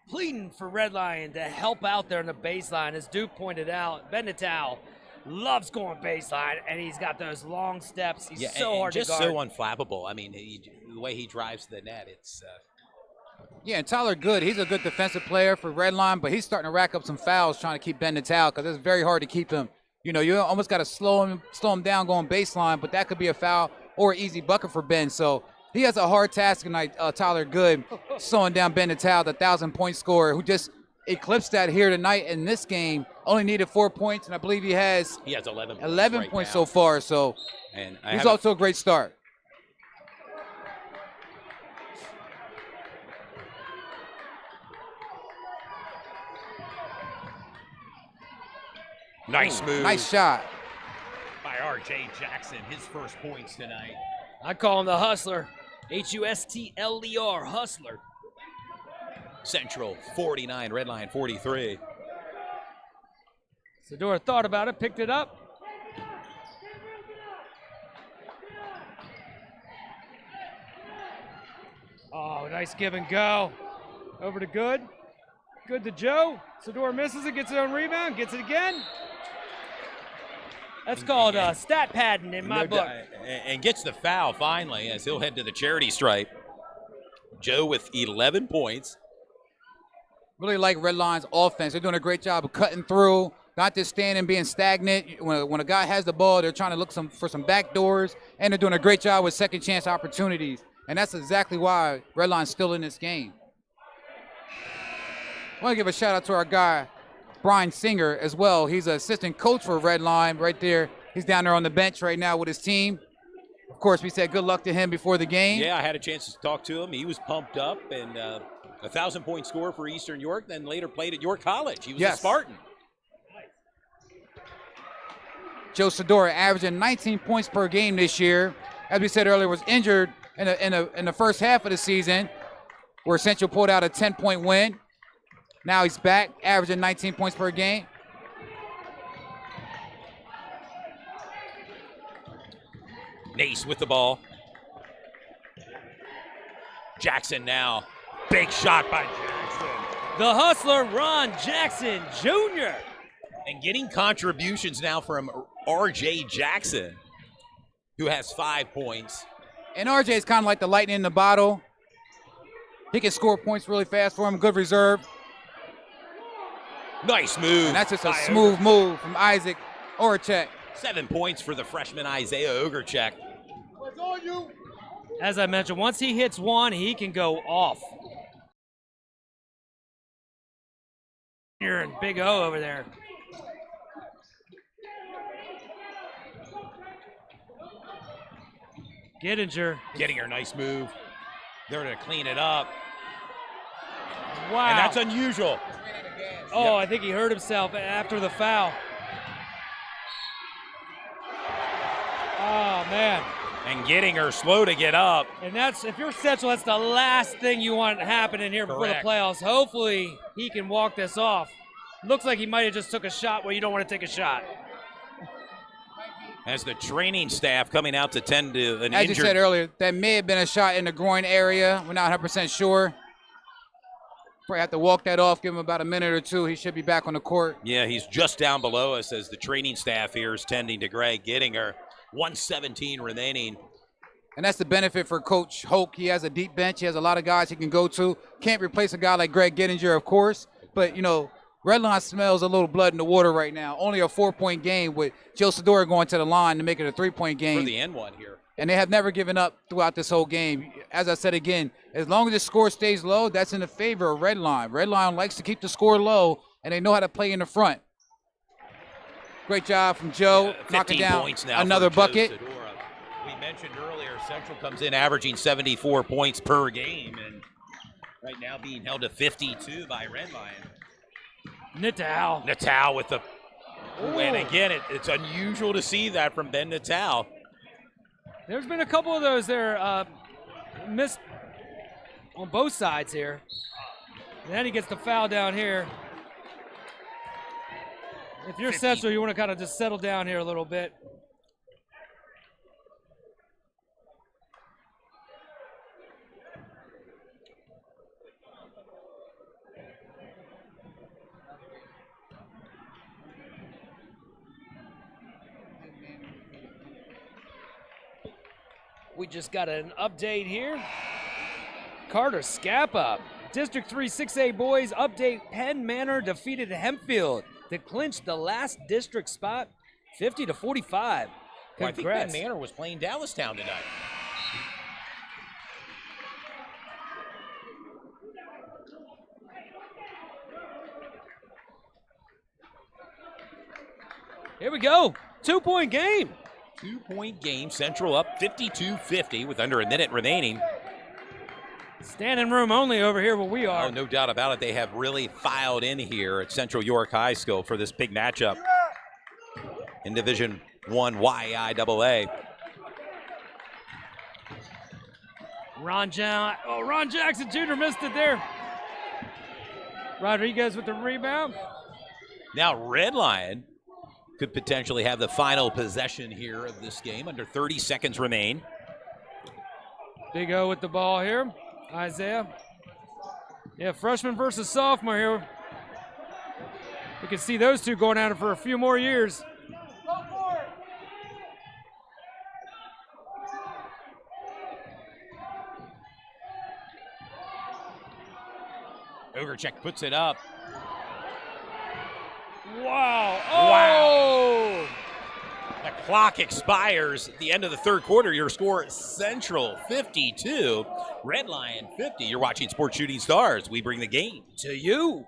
pleading for Red Lion to help out there in the baseline. As Duke pointed out, Ben Natal loves going baseline, and he's got those long steps. He's so hard to guard. Just so unflappable. I mean, the way he drives to the net, it's Yeah, and Tyler Good, he's a good defensive player for Redline, but he's starting to rack up some fouls trying to keep Ben Natal because it's very hard to keep him. You know, you almost got to slow him down going baseline, but that could be a foul or an easy bucket for Ben. So he has a hard task tonight, Tyler Good, slowing down Ben Natal, the 1,000-point scorer, who just eclipsed that here tonight in this game. Only needed 4 points, and I believe he has 11 points, 11 right points now. so far. So And he's off to a great start. Nice move. Nice shot. By R.J. Jackson, his first points tonight. I call him the Hustler. Hustler, Hustler. Central 49, Redline 43. Sador thought about it, picked it up. Oh, nice give and go. Over to Good. Good to Joe. Sador misses it, gets his own rebound, gets it again. That's called stat padding in my book. And gets the foul finally as he'll head to the charity stripe. Joe with 11 points. Really like Redline's offense. They're doing a great job of cutting through, not just standing, being stagnant. When a guy has the ball, they're trying to look for some back doors, and they're doing a great job with second chance opportunities. And that's exactly why Redline's still in this game. I want to give a shout out to our guy, Brian Singer, as well. He's an assistant coach for Redline right there. He's down there on the bench right now with his team. Of course, we said good luck to him before the game. Yeah, I had a chance to talk to him. He was pumped up and 1,000-point score for Eastern York, then later played at York College. He was a Spartan. Joe Sador averaging 19 points per game this year. As we said earlier, was injured in the first half of the season, where Central pulled out a 10-point win. Now he's back, averaging 19 points per game. Nace with the ball. Jackson now. Big shot by Jackson. The Hustler, Ron Jackson Jr. And getting contributions now from R.J. Jackson, who has 5 points. And RJ is kind of like the lightning in the bottle. He can score points really fast for him, good reserve. Nice move. And that's just a smooth move from Isaac Orchek. 7 points for the freshman Isaiah Ogrechek. As I mentioned, once he hits one, he can go off. You're in Big O over there. Gettinger. Gettinger, nice move. They're going to clean it up. Wow. And that's unusual. Oh, I think he hurt himself after the foul. Oh, man. And Gettinger slow to get up. And that's, if you're Central, that's the last thing you want happening here before the Correct. playoffs. Hopefully, he can walk this off. Looks like he might have just took a shot where you don't want to take a shot. As the training staff coming out to tend to an As injured. you said earlier, that may have been a shot in the groin area. We're not 100% sure. Probably have to walk that off, give him about a minute or two. He should be back on the court. Yeah, he's just down below us as the training staff here is tending to Greg Gettinger. 1:17 remaining. And that's the benefit for Coach Hoke. He has a deep bench. He has a lot of guys he can go to. Can't replace a guy like Greg Gettinger, of course. But, you know, Redline smells a little blood in the water right now. Only a 4-point game with Joe Sador going to the line to make it a 3-point game. For the N1 here. And they have never given up throughout this whole game. As I said again, as long as the score stays low, that's in the favor of Redline. Redline likes to keep the score low, and they know how to play in the front. Great job from Joe, knocking down points now another for Joe bucket. Sador. We mentioned earlier, Central comes in averaging 74 points per game, and right now being held to 52 by Redline. Natal with the, and again, it's unusual to see that from Ben Natal. There's been a couple of those there missed on both sides here. And then he gets the foul down here. If you're 50. Central, you want to kind of just settle down here a little bit. We just got an update here. Carter Scappa, District 3 6A boys update. Penn Manor defeated Hempfield to clinch the last district spot, 50-45. Well, I think Congrats. Ben Manor was playing Dallastown tonight. Here we go. 2-point game. 2-point game. Central up 52-50 with under a minute remaining. Standing room only over here where we are. Oh, no doubt about it. They have really filed in here at Central York High School for this big matchup. in Division I YIAA. Ron Jackson Jr. missed it there. Rodriguez with the rebound. Now Red Lion could potentially have the final possession here of this game. Under 30 seconds remain. Big O with the ball here. Isaiah. Yeah, freshman versus sophomore here. We can see those two going at it for a few more years. Ogrechek puts it up. Wow. Wow. The clock expires at the end of the third quarter. Your score is Central 52, Red Lion 50. You're watching Sports Shooting Stars. We bring the game to you.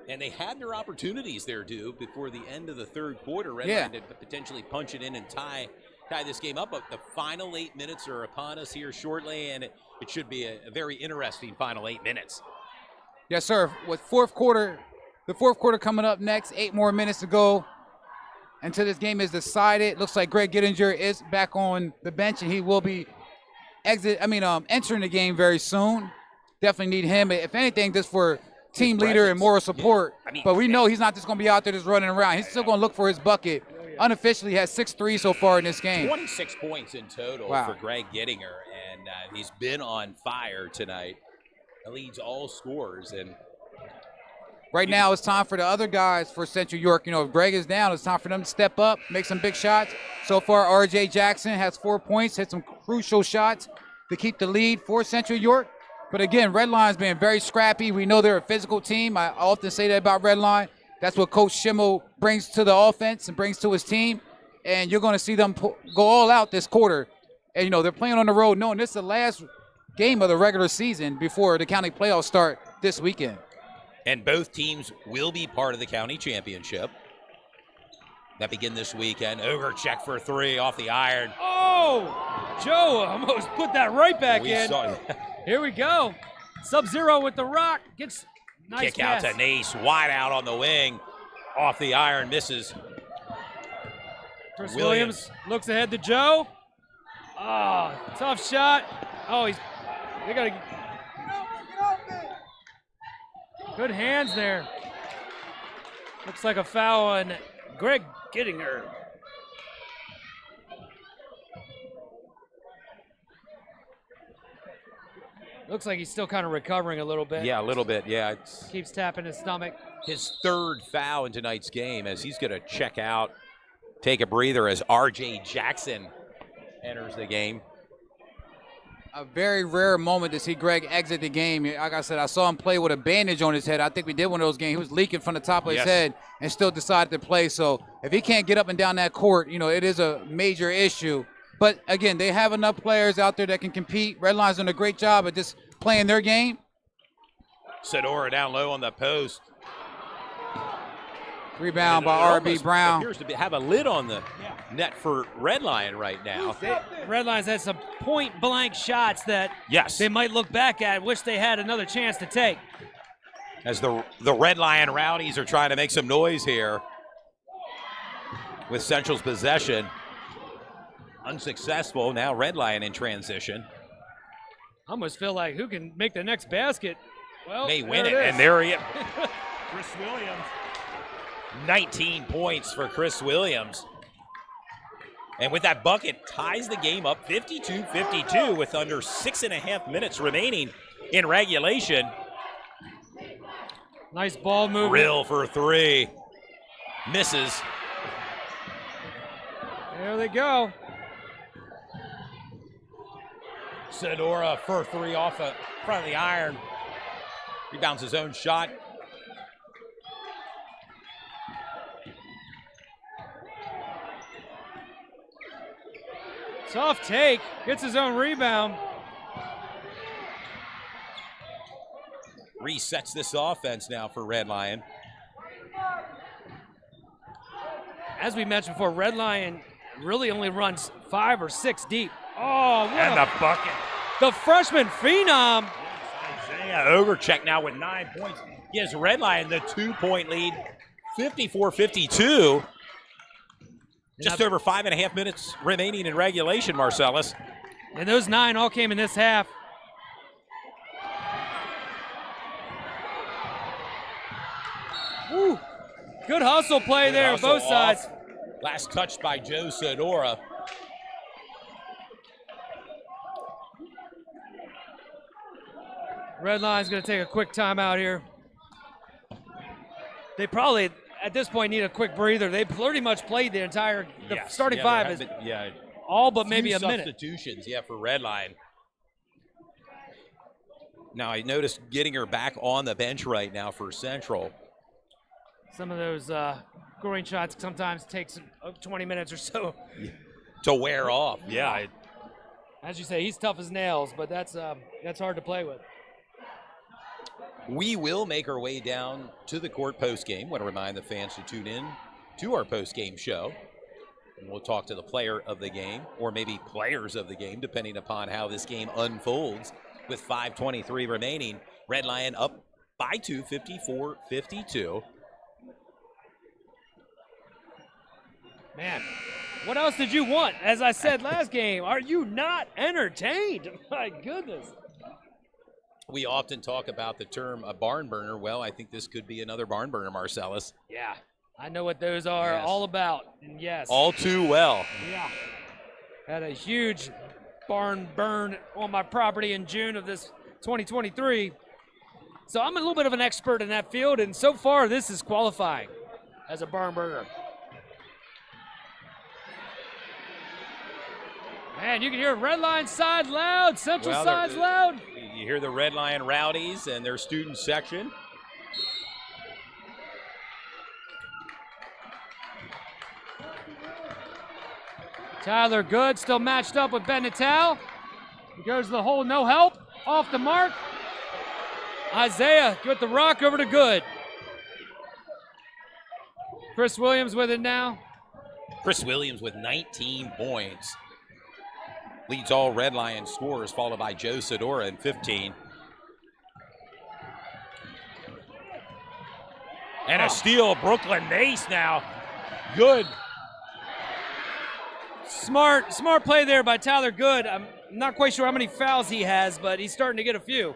And they had their opportunities there, Duke, before the end of the third quarter. Red Lion to potentially punch it in and tie this game up. But the final 8 minutes are upon us here shortly, and it should be a very interesting final 8 minutes. Yes, sir. With the fourth quarter coming up next, 8 more minutes to go until this game is decided. Looks like Greg Gittinger is back on the bench, and he will be entering the game very soon. Definitely need him, if anything, just for team leader and moral support. Yeah. But we know he's not just going to be out there just running around. He's still going to look for his bucket. Unofficially has 6 threes so far in this game. 26 points in total for Greg Gittinger, and he's been on fire tonight. He leads all scorers, and right now it's time for the other guys for Central York. You know, if Greg is down, it's time for them to step up, make some big shots. So far, R.J. Jackson has 4 points, hit some crucial shots to keep the lead for Central York. But again, Red Line's been very scrappy. We know they're a physical team. I often say that about Red Line. That's what Coach Schimmel brings to the offense and brings to his team. And you're going to see them go all out this quarter. And, you know, they're playing on the road knowing this is the last game of the regular season before the county playoffs start this weekend. And both teams will be part of the county championship that begin this weekend. Ogrechek for 3 off the iron. Oh, Joe almost put that right back in. Here we go. Sub-Zero with the rock. Gets nice kick pass. out to Nace. Wide out on the wing. Off the iron. Misses. Chris Williams looks ahead to Joe. Oh, tough shot. Oh, they got to. Good hands there. Looks like a foul on Greg Gittinger. Looks like he's still kind of recovering a little bit. Yeah, a little bit. Yeah. Keeps tapping his stomach. His 3rd foul in tonight's game as he's going to check out, take a breather as R.J. Jackson enters the game. A very rare moment to see Greg exit the game. Like I said, I saw him play with a bandage on his head. I think we did one of those games. He was leaking from the top of his head and still decided to play. So if he can't get up and down that court, you know, it is a major issue. But, again, they have enough players out there that can compete. Red Line's doing a great job at just playing their game. Sedora down low on the post. Rebound by R.B. Brown. Appears to have a lid on the net for Red Lion right now. Red Lions had some point-blank shots that they might look back at, wish they had another chance to take. As the Red Lion Rowdies are trying to make some noise here with Central's possession. Unsuccessful. Now Red Lion in transition. I almost feel like who can make the next basket. Well, may win it, and there he is. Chris Williams. 19 points for Chris Williams. And with that bucket, ties the game up 52-52 with under 6.5 minutes remaining in regulation. Nice ball movement. Rill for 3. Misses. There they go. Sedora for 3 off the front of the iron. Rebounds his own shot. Tough take. Gets his own rebound. Resets this offense now for Red Lion. As we mentioned before, Red Lion really only runs 5 or 6 deep. Oh, And the bucket. The freshman phenom. Isaiah Ogrechek now with 9 points. Gives Redline the 2-point lead, 54-52. Just over 5.5 minutes remaining in regulation, Marcellus. And those 9 all came in this half. Woo. Good hustle play Good there, hustle both sides. off. Last touch by Joe Sedora. Red Line's going to take a quick timeout here. They probably, at this point, need a quick breather. They pretty much played the entire Yes. starting Yeah, five there is have been, all but maybe few a minute. substitutions, for Redline. Now, I noticed getting her back on the bench right now for Central. Some of those scoring shots sometimes takes 20 minutes or so. To wear off. Yeah. As you say, he's tough as nails, but that's hard to play with. We will make our way down to the court post-game. Want to remind the fans to tune in to our post-game show. And we'll talk to the player of the game, or maybe players of the game, depending upon how this game unfolds. With 5:23 remaining, Red Lion up by 2, 54-52. Man, what else did you want? As I said last game, are you not entertained? My goodness. We often talk about the term a barn burner. Well, I think this could be another barn burner, Marcellus. Yeah, I know what those are Yes. all about. And yes. All too well. Yeah. Had a huge barn burn on my property in June of this 2023. So I'm a little bit of an expert in that field, and so far this is qualifying as a barn burner. Man, you can hear Red Line side loud, Central Well, side's loud. You hear the Red Lion Rowdies and their student section. Tyler Good still matched up with Ben Natal. He goes to the hole, no help. Off the mark. Isaiah with the rock over to Good. Chris Williams with it now. Chris Williams with 19 points. Leads all Red Lion scorers, followed by Joe Sedora in 15. And a steal, Brooklyn Nace now. Good. Smart play there by Tyler Good. I'm not quite sure how many fouls he has, but he's starting to get a few.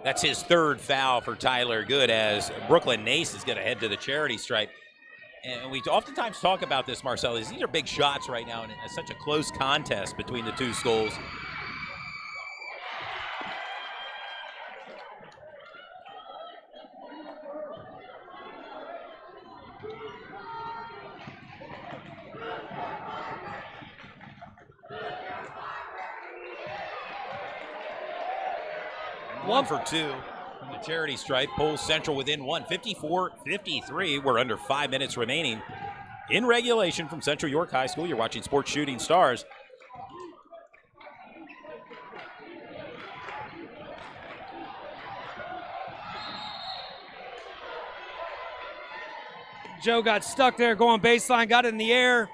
That's his third foul for Tyler Good, as Brooklyn Nace is going to head to the charity stripe. And we oftentimes talk about this, Marcellus. These are big shots right now, and it's such a close contest between the two schools. One for two from the charity stripe. Pulls Central within one, 54-53. We're under 5 minutes remaining in regulation from Central York High School. You're watching Sports Shooting Stars. Joe got stuck there going baseline, got it in the air,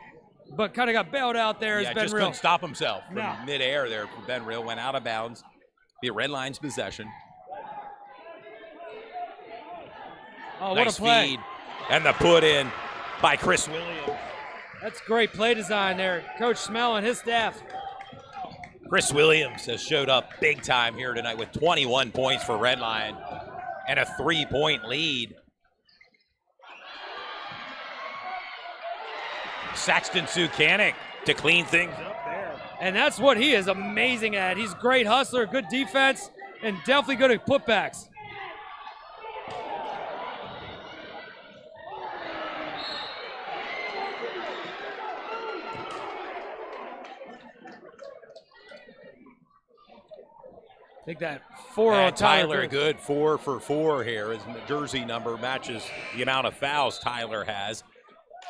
but kind of got bailed out there. Yeah, It's been just real. couldn't stop himself from No. midair there. Ben Real went out of bounds. Be a Red Lions possession. Oh, what Nice a play. feed. And the put in by Chris Williams. That's great play design there. Coach Smell and his staff. Chris Williams has showed up big time here tonight with 21 points for Red Lion and a 3-point lead. Saxton Sukanik to clean things up there. And that's what he is amazing at. He's a great hustler, good defense, and definitely good at putbacks. I think that 4 on And Tyler Good. Good, 4 for 4 here. His jersey number matches the amount of fouls Tyler has.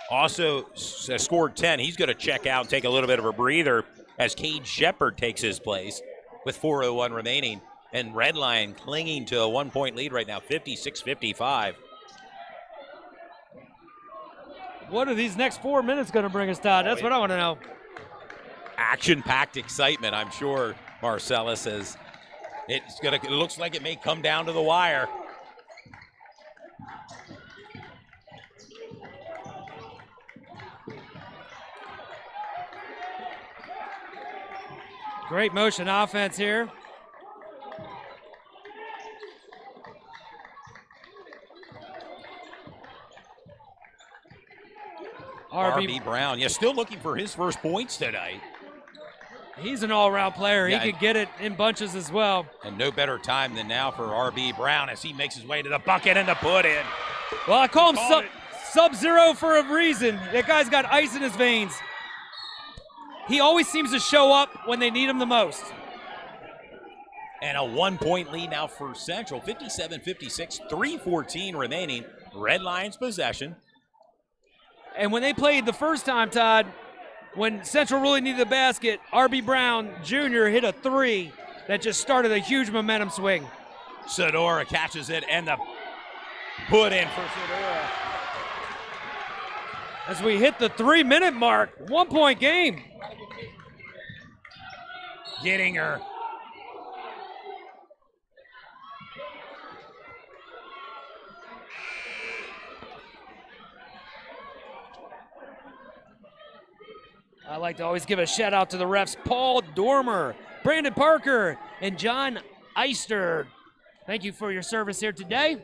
Also scored 10. He's going to check out and take a little bit of a breather as Cade Shepard takes his place with 4:01 remaining. And Red Lion clinging to a 1-point lead right now, 56-55. What are these next 4 minutes going to bring us, Todd? That's what I want to know. Action-packed excitement, I'm sure. Marcellus says it looks like it may come down to the wire. Great motion offense here. R.B. Brown, still looking for his first points tonight. He's an all-around player. Yeah, he could get it in bunches as well. And no better time than now for R.B. Brown as he makes his way to the bucket and the put in. Well, I call him Sub-Zero for a reason. That guy's got ice in his veins. He always seems to show up when they need him the most. And a 1-point lead now for Central, 57-56, 3:14 remaining. Red Lions possession. And when they played the first time, Todd, when Central really needed the basket, R.B. Brown Jr. hit a three that just started a huge momentum swing. Sedora catches it and the put in for Sedora. As we hit the 3-minute mark, 1-point game. Getting her. I like to always give a shout out to the refs, Paul Dormer, Brandon Parker, and John Eister. Thank you for your service here today.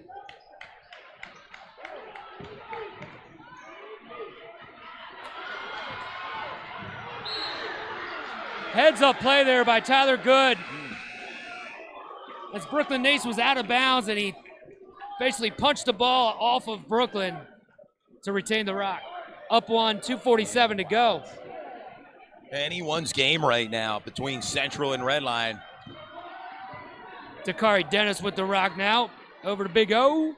Heads up play there by Tyler Good. As Brooklyn Nace was out of bounds and he basically punched the ball off of Brooklyn to retain the rock. Up one, 2:47 to go. Anyone's game right now between Central and Redline. Dakari Dennis with the rock now. Over to Big O.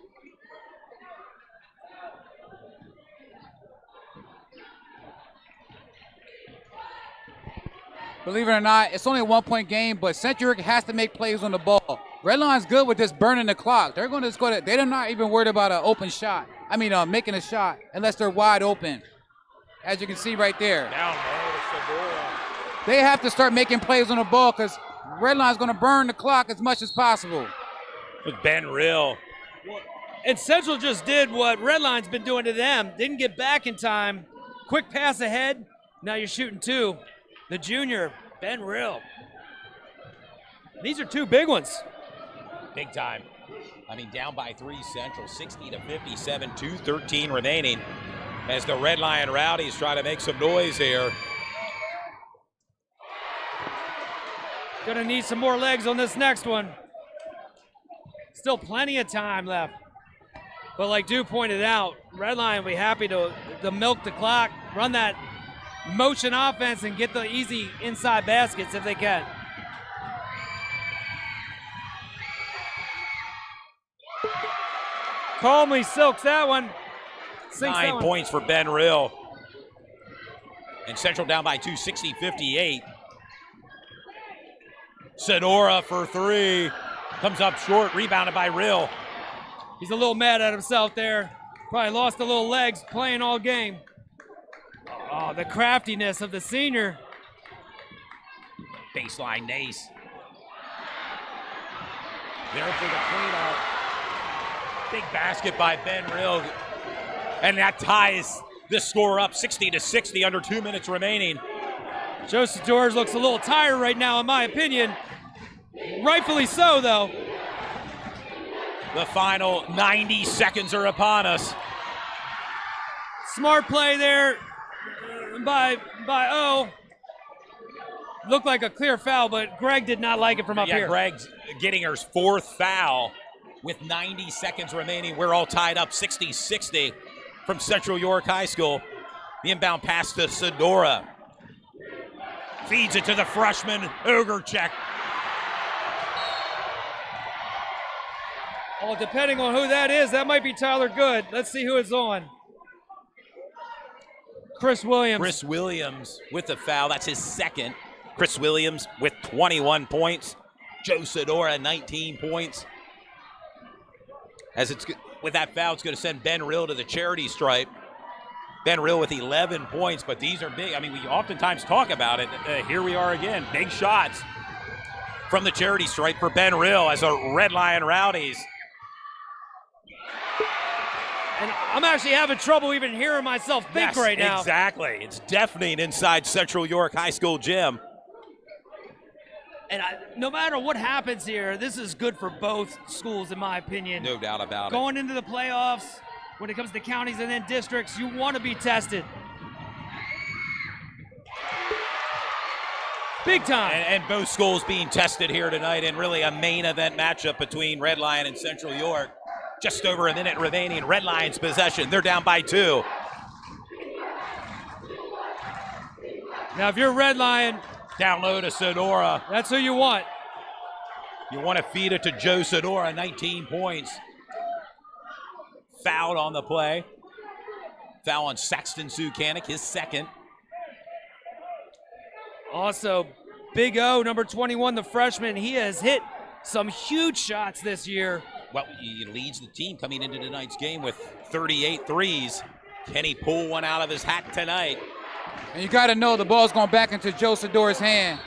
Believe it or not, it's only a 1-point game, but Central York has to make plays on the ball. Redline's good with just burning the clock. They're going to just go to, they're not even worried about an open shot. Making a shot unless they're wide open. As you can see right there. Down low, Sedora. They have to start making plays on the ball because Redline's going to burn the clock as much as possible. With Ben Rill. And Central just did what Redline's been doing to them. Didn't get back in time. Quick pass ahead. Now you're shooting two. The junior, Ben Rill. These are two big ones. Big time. Down by 3 Central, 60-57, 2:13 remaining. As the Red Lion Rowdies try to make some noise here. Gonna need some more legs on this next one. Still plenty of time left. But like Duke pointed out, Red Lion will be happy to milk the clock, run that motion offense and get the easy inside baskets if they can. Calmly silks that one. 9 points for Ben Rill. And Central down by 2, 60-58. Sonora for 3. Comes up short, rebounded by Rill. He's a little mad at himself there. Probably lost a little legs playing all game. Oh, the craftiness of the senior. Baseline Nace. There for the cleanup. Big basket by Ben Rill. And that ties this score up 60-60, under 2 minutes remaining. Joseph George looks a little tired right now, in my opinion. Rightfully so, though. The final 90 seconds are upon us. Smart play there by O. Looked like a clear foul, but Greg did not like it from up here. Yeah, Greg's getting her 4th foul with 90 seconds remaining. We're all tied up 60-60 from Central York High School. The inbound pass to Sedora. Feeds it to the freshman, Ugerchek. Well, depending on who that is, that might be Tyler Good. Let's see who it's on. Chris Williams. Chris Williams with the foul. That's his second. Chris Williams with 21 points. Joe Sedora, 19 points. As it's with that foul, it's going to send Ben Rill to the charity stripe. Ben Rill with 11 points, but these are big. We oftentimes talk about it. Here we are again, big shots. from the charity stripe for Ben Rill as a Red Lion Rowdies. And I'm actually having trouble even hearing myself think right now. Exactly. It's deafening inside Central York High School gym. And no matter what happens here, this is good for both schools, in my opinion. No doubt about it. Going into the playoffs, when it comes to counties and then districts, you want to be tested. Big time. And both schools being tested here tonight in really a main event matchup between Red Lion and Central York. Just over a minute remaining. Red Lions possession. They're down by 2. Now, if you're Red Lion, down low to Sonora. That's who you want. You want to feed it to Joe Sonora, 19 points. Fouled on the play. Foul on Saxton Sukanik, his second. Also, Big O, number 21, the freshman, he has hit some huge shots this year. Well, he leads the team coming into tonight's game with 38 threes. Can he pull one out of his hat tonight? And you got to know the ball's going back into Joe Sodora's hand.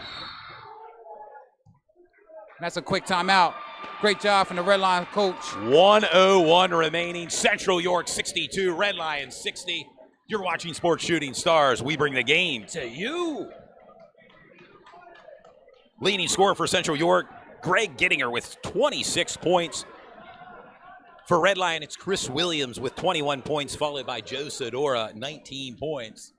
That's a quick timeout. Great job from the Red Lions coach. 1:01 remaining. Central York 62, Red Lions 60. You're watching Sports Shooting Stars. We bring the game to you. Leading scorer for Central York, Greg Gittinger with 26 points. For Red Lion, it's Chris Williams with 21 points, followed by Joe Sodora, 19 points.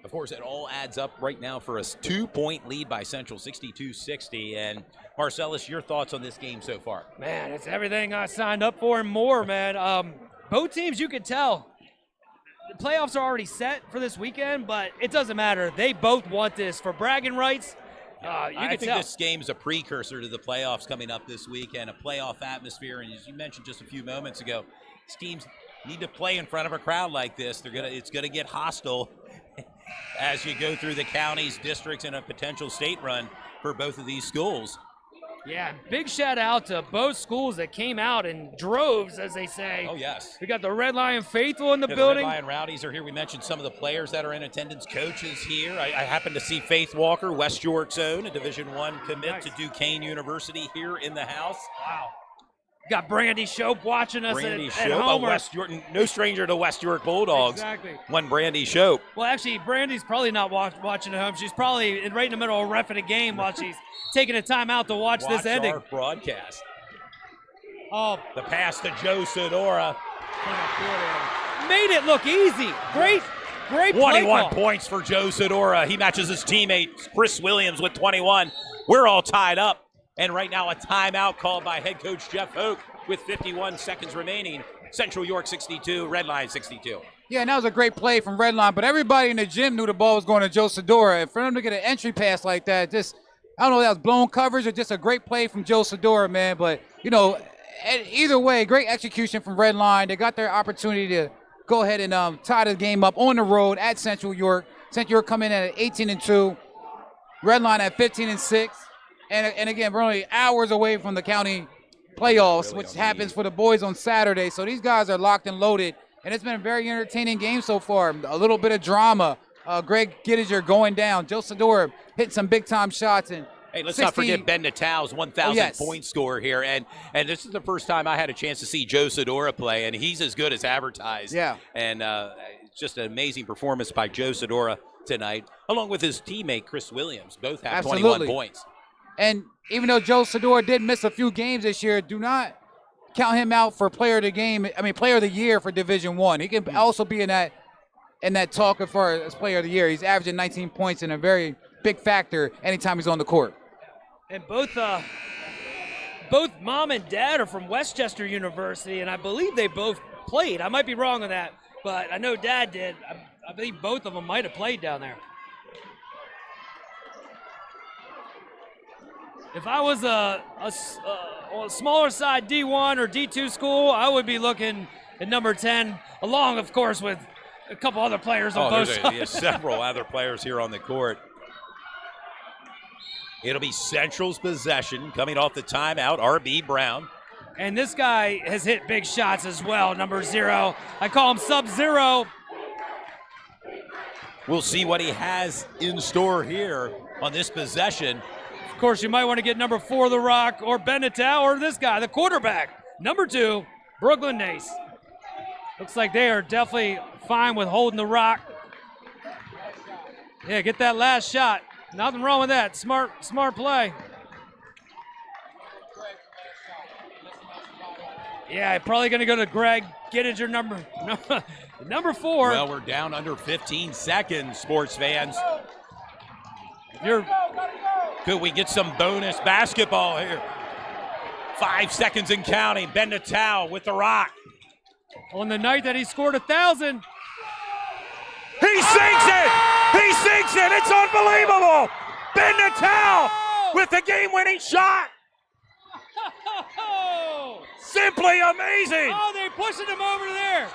Of course, it all adds up right now for a 2-point lead by Central, 62-60. And Marcellus, your thoughts on this game so far? Man, it's everything I signed up for and more, man. Both teams, you could tell, the playoffs are already set for this weekend, but it doesn't matter. They both want this for bragging rights. I think this game is a precursor to the playoffs coming up this weekend, a playoff atmosphere. And as you mentioned just a few moments ago, these teams need to play in front of a crowd like this. It's gonna get hostile as you go through the counties, districts, and a potential state run for both of these schools. Yeah, big shout out to both schools that came out in droves, as they say. Oh, yes. We got the Red Lion Faithful in the The building. Red Lion Rowdies are here. We mentioned some of the players that are in attendance, coaches here. I happen to see Faith Walker, West York's own, a Division I commit to Duquesne University here in the house. Wow. Got Brandy Shope watching us Brandy at Shope, home. West York, no stranger to West York Bulldogs. Exactly. One Brandy Shope. Well, actually, Brandy's probably not watching at home. She's probably right in the middle of reffing a game while she's taking a time out to watch this ending. Our broadcast. Oh, the pass to Joe Sodora. Made it look easy. Great 21 points for Joe Sodora. He matches his teammate Chris Williams with 21. We're all tied up. And right now a timeout called by head coach Jeff Hoke with 51 seconds remaining. Central York 62, Red Line 62. Yeah, and that was a great play from Red Line, but everybody in the gym knew the ball was going to Joe Sodora. And for them to get an entry pass like that, just, I don't know if that was blown coverage or just a great play from Joe Sodora, man. But, you know, either way, great execution from Red Line. They got their opportunity to go ahead and tie the game up on the road at Central York. Central York come in at 18-2. Red Line at 15-6. And again, we're only hours away from the county playoffs, which happens for the boys on Saturday. So these guys are locked and loaded. And it's been a very entertaining game so far. A little bit of drama. Greg Gittinger going down. Joe Sodora hitting some big-time shots. And hey, let's not forget Ben Natal's 1,000-point score here. And this is the first time I had a chance to see Joe Sodora play, and he's as good as advertised. Yeah. And it's just an amazing performance by Joe Sodora tonight, along with his teammate Chris Williams. Both have 21 points. And even though Joe Sodora did miss a few games this year, do not count him out for player of the year for Division I. He can also be in that talk as far as player of the year. He's averaging 19 points and a very big factor anytime he's on the court. And both mom and dad are from Westchester University, and I believe they both played. I might be wrong on that, but I know dad did. I believe both of them might have played down there. If I was a smaller side D1 or D2 school, I would be looking at number 10, along, of course, with a couple other players on both sides. There's several other players here on the court. It'll be Central's possession coming off the timeout, R.B. Brown. And this guy has hit big shots as well, number 0. I call him Sub-Zero. We'll see what he has in store here on this possession. Of course, you might want to get number 4, The Rock, or Ben Natal, or this guy, the quarterback, number 2, Brooklyn Nace. Looks like they are definitely fine with holding The Rock. Yeah, get that last shot. Nothing wrong with that. Smart play. Yeah, probably going to go to Greg Gittinger, number 4. Well, we're down under 15 seconds, sports fans. Could we get some bonus basketball here? 5 seconds and counting. Ben Natal with The Rock. On the night that he scored 1,000. He sinks it! He sinks it! It's unbelievable! Ben Natal with the game-winning shot! Simply amazing! Oh, they're pushing him over there.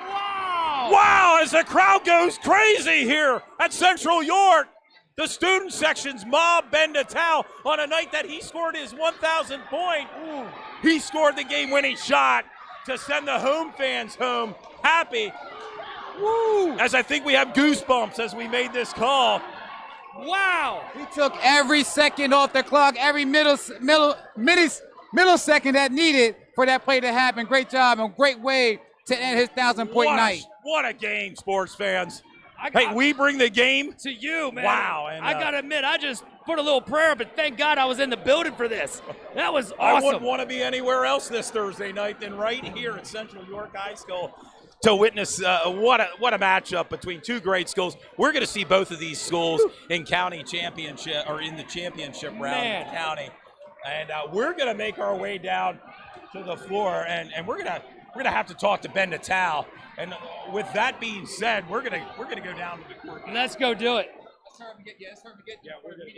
Wow! Wow, as the crowd goes crazy here at Central York. The student sections mob Ben Natal on a night that he scored his 1,000th point. He scored the game-winning shot to send the home fans home happy. Woo! As I think we have goosebumps as we made this call. Wow! He took every second off the clock, every millisecond that needed for that play to happen. Great job and great way to end his 1,000-point night. What a game, sports fans. Hey, we bring the game to you, man. Wow. And, I got to admit, I just put a little prayer, but thank God I was in the building for this. That was awesome. I wouldn't want to be anywhere else this Thursday night than right here at Central York High School to witness what a matchup between two great schools. We're going to see both of these schools in county championship or in the championship round in county, and we're going to make our way down to the floor, and we're gonna have to talk to Ben Natal. And with that being said, we're gonna go down to the court. Let's go do it. Yeah, we're gonna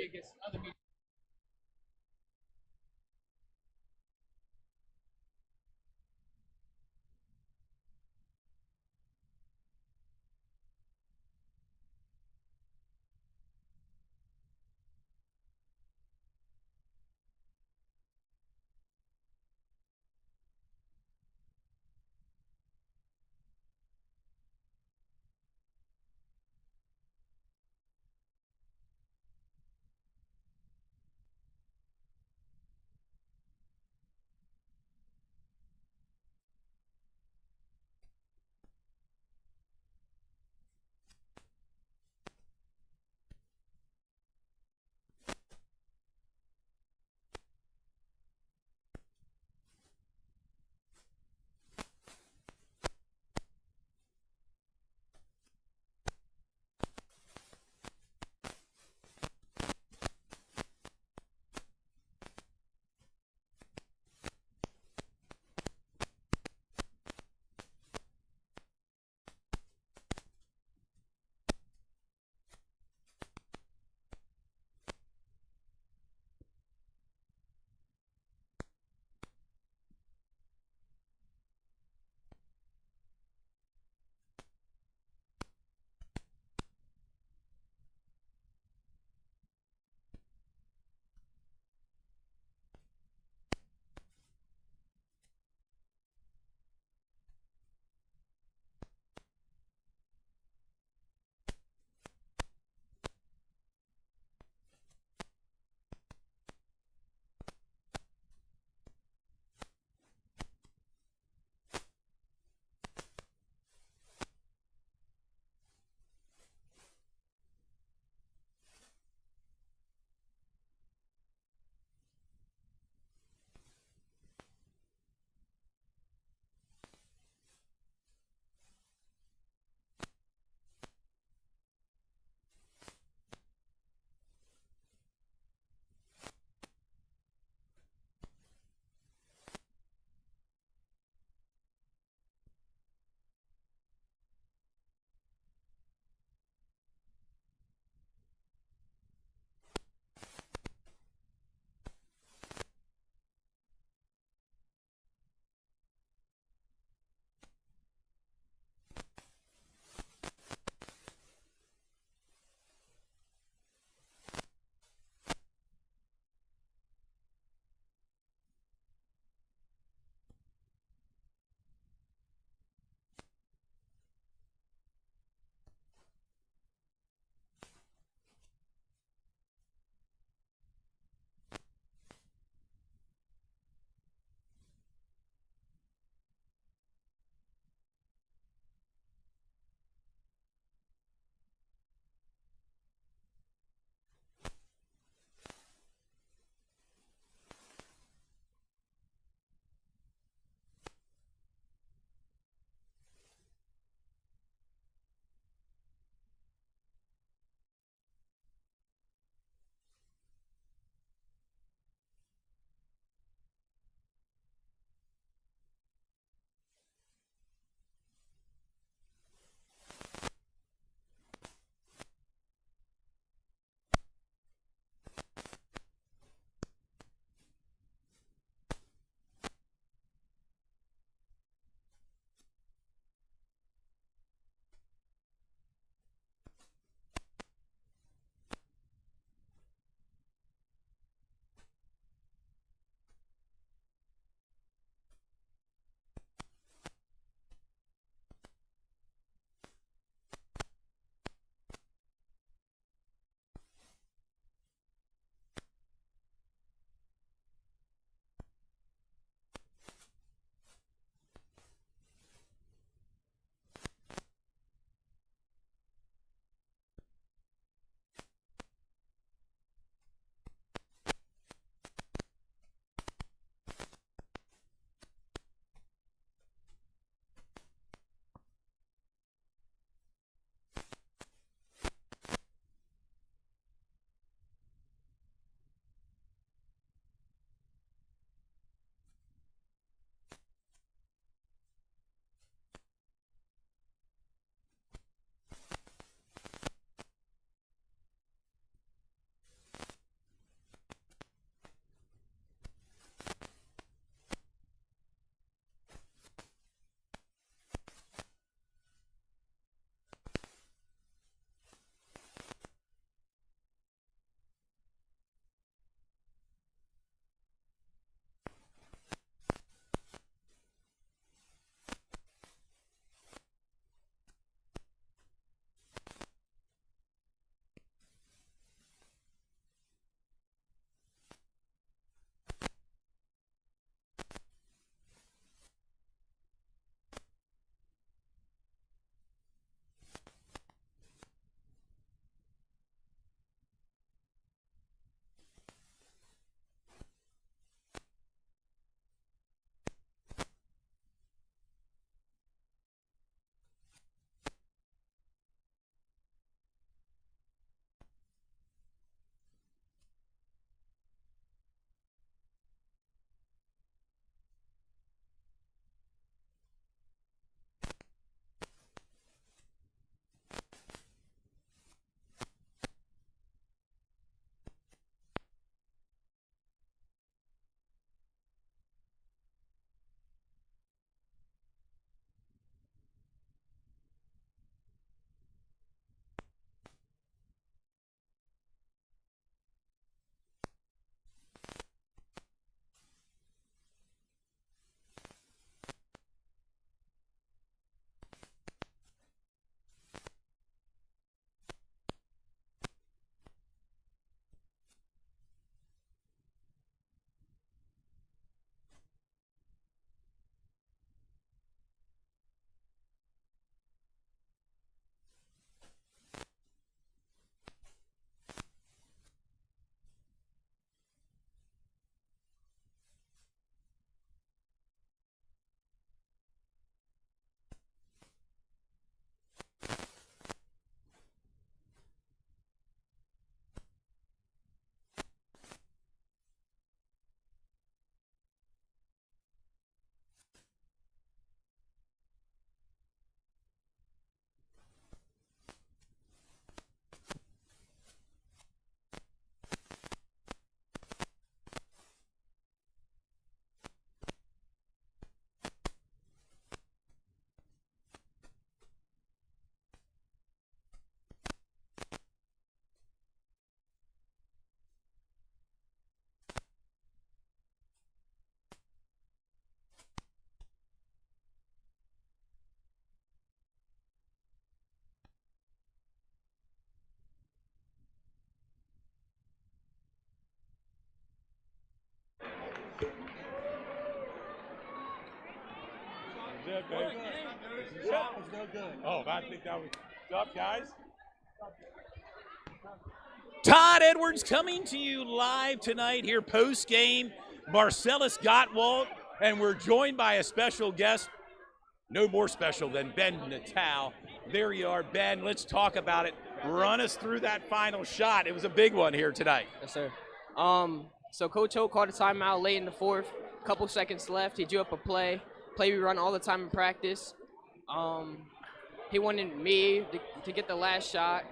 it, baby. The shot was no good. Oh, I think that was tough, guys. Todd Edwards coming to you live tonight here post-game. Marcellus Gottwald, and we're joined by a special guest, no more special than Ben Natal. There you are, Ben. Let's talk about it. Run us through that final shot. It was a big one here tonight. Yes, sir. So Coach Ho called a timeout late in the fourth. Couple seconds left. He drew up a play we run all the time in practice. He wanted me to get the last shot.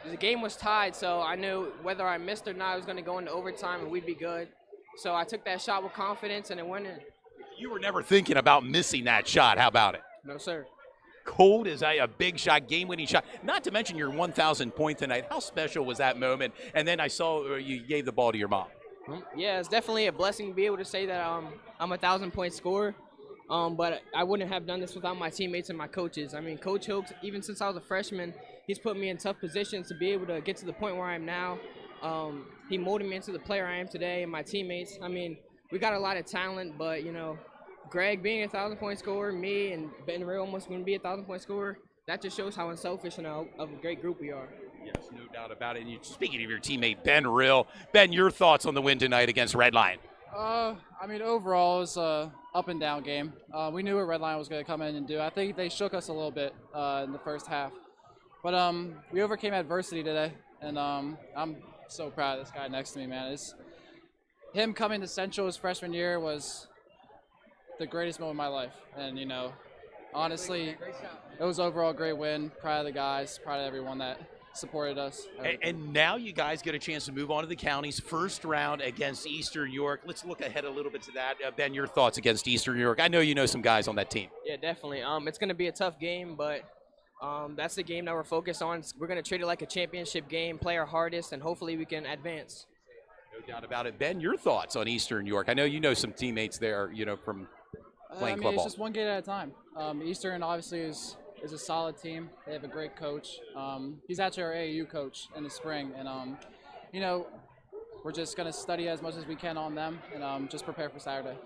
The game was tied, so I knew whether I missed or not, I was going to go into overtime and we'd be good. So I took that shot with confidence, and it went in. You were never thinking about missing that shot. How about it? No, sir. Cold as a big shot, game-winning shot. Not to mention your 1,000 point tonight. How special was that moment? And then I saw you gave the ball to your mom. Yeah, it's definitely a blessing to be able to say that I'm a 1,000-point scorer. But I wouldn't have done this without my teammates and my coaches. I mean, Coach Hooks, even since I was a freshman, he's put me in tough positions to be able to get to the point where I am now. He molded me into the player I am today, and my teammates. I mean, we got a lot of talent, but, you know, Greg being a 1,000-point scorer, me and Ben Ray almost going to be a 1,000-point scorer, that just shows how unselfish and of a great group we are. Yes, no doubt about it. And speaking of your teammate, Ben Rill, Ben, your thoughts on the win tonight against Red Lion? I mean, overall, it was a up and down game. We knew what Red Lion was going to come in and do. I think they shook us a little bit in the first half. But we overcame adversity today, and I'm so proud of this guy next to me, man. Him coming to Central his freshman year was the greatest moment of my life. And, you know, honestly, it was overall a great win. Proud of the guys, proud of everyone that supported us. And now you guys get a chance to move on to the county's first round against Eastern York. Let's look ahead a little bit to that. Ben, your thoughts against Eastern York. I know you know some guys on that team. Yeah, definitely. It's going to be a tough game, but that's the game that we're focused on. We're going to treat it like a championship game, play our hardest, and hopefully we can advance. No doubt about it. Ben, your thoughts on Eastern York. I know you know some teammates there, you know, from playing football. It's just one game at a time. Eastern obviously is a solid team. They have a great coach. He's actually our AAU coach in the spring, and you know, we're just going to study as much as we can on them and just prepare for Saturday.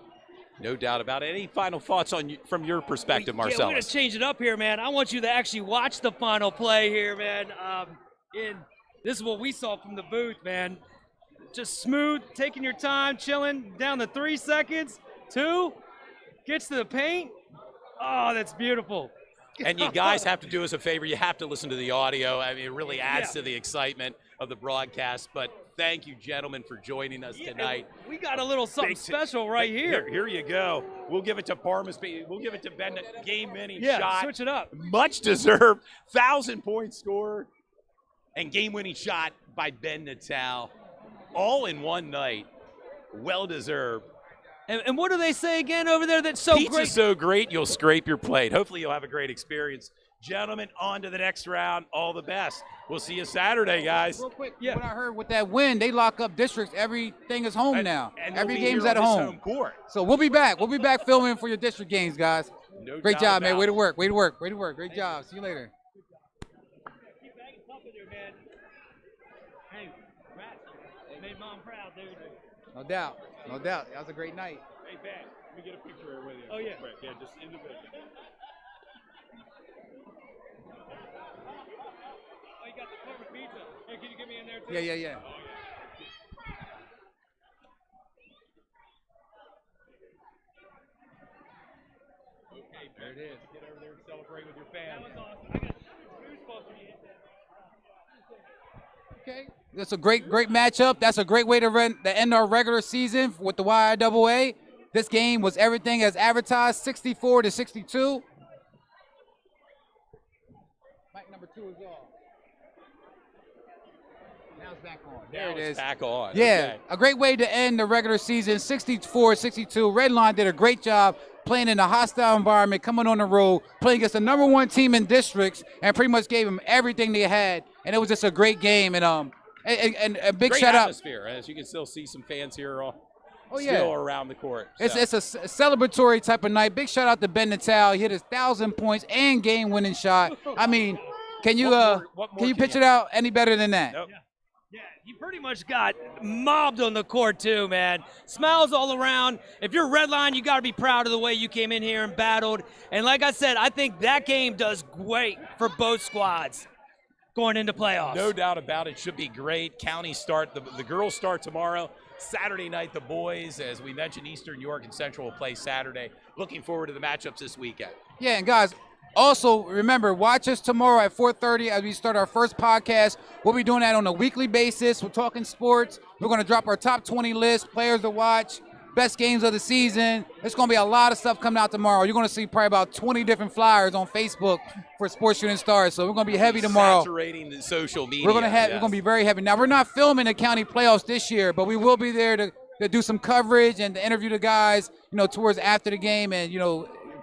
No doubt about it. Any final thoughts on from your perspective, Marcellus? Yeah, we're going to change it up here, man. I want you to actually watch the final play here, man. This is what we saw from the booth, man. Just smooth, taking your time, chilling, down to 3 seconds. 2, gets to the paint. Oh, that's beautiful. And you guys have to do us a favor. You have to listen to the audio. I mean, it really adds to the excitement of the broadcast. But thank you, gentlemen, for joining us tonight. We got a little something special right here. Here you go. We'll give it to Parmas. We'll give it to Ben, game-winning shot. shot. Switch it up. Much deserved. 1,000-point scorer and game-winning shot by Ben Natal. All in one night. Well-deserved. And what do they say again over there that's so Pizza's great? so great, you'll scrape your plate. Hopefully you'll have a great experience. Gentlemen, on to the next round. All the best. We'll see you Saturday, guys. Real quick, what I heard with that win, they lock up districts. Everything is home now. And Every we'll be game's here at on this home. Court. So we'll be back. We'll be back filming for your district games, guys. No Great doubt job, man. about Way to it. work. Way to work. Way to work. Great job. See you later. Hey, Rat, made Mom proud, dude. No doubt. No doubt. That was a great night. Hey, Ben, let me get a picture with you. Oh, yeah. Quick. Yeah, just individual. Oh, you got the covered pizza. Hey, can you get me in there, too? Yeah. Okay, there it is. Get over there and celebrate with your fans. That was awesome. I got goosebumps when you hit that. Okay. That's a great matchup. That's a great way to end our regular season with the YIAA. This game was everything as advertised, 64-62. Mic number 2 is off. Now it's back on. There it is. Back on. Yeah, Okay. a great way to end the regular season, 64-62. Red Line did a great job playing in a hostile environment, coming on the road, playing against the #1 team in districts, and pretty much gave them everything they had. And it was just a great game. And a big Great shout out. atmosphere, as you can still see some fans here Oh, still yeah. around the court. It's So. a celebratory type of night. Big shout out to Ben Natal. He hit his 1,000 points and game-winning shot. I mean, can you What more can you can pitch you- it out any better than that? Nope. Yeah, he pretty much got mobbed on the court too, man. Smiles all around. If you're Redline, you got to be proud of the way you came in here and battled. And like I said, I think that game does great for both squads going into playoffs. No doubt about it. Should be great. County start. The girls start tomorrow. Saturday night, the boys, as we mentioned, Eastern York and Central will play Saturday. Looking forward to the matchups this weekend. Yeah, and guys, also remember, watch us tomorrow at 4:30 as we start our first podcast. We'll be doing that on a weekly basis. We're talking sports. We're going to drop our top 20 list, players to watch, best games of the season. There's going to be a lot of stuff coming out tomorrow. You're going to see probably about 20 different flyers on Facebook for Sports Shooting Stars. So we're going to be heavy tomorrow. Saturating the social media. We're going to be very heavy. Now, we're not filming the county playoffs this year, but we will be there to do some coverage and to interview the guys, towards after the game and,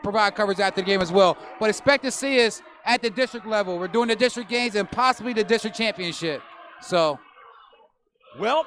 provide coverage after the game as well. But expect to see us at the district level. We're doing the district games and possibly the district championship. So, well,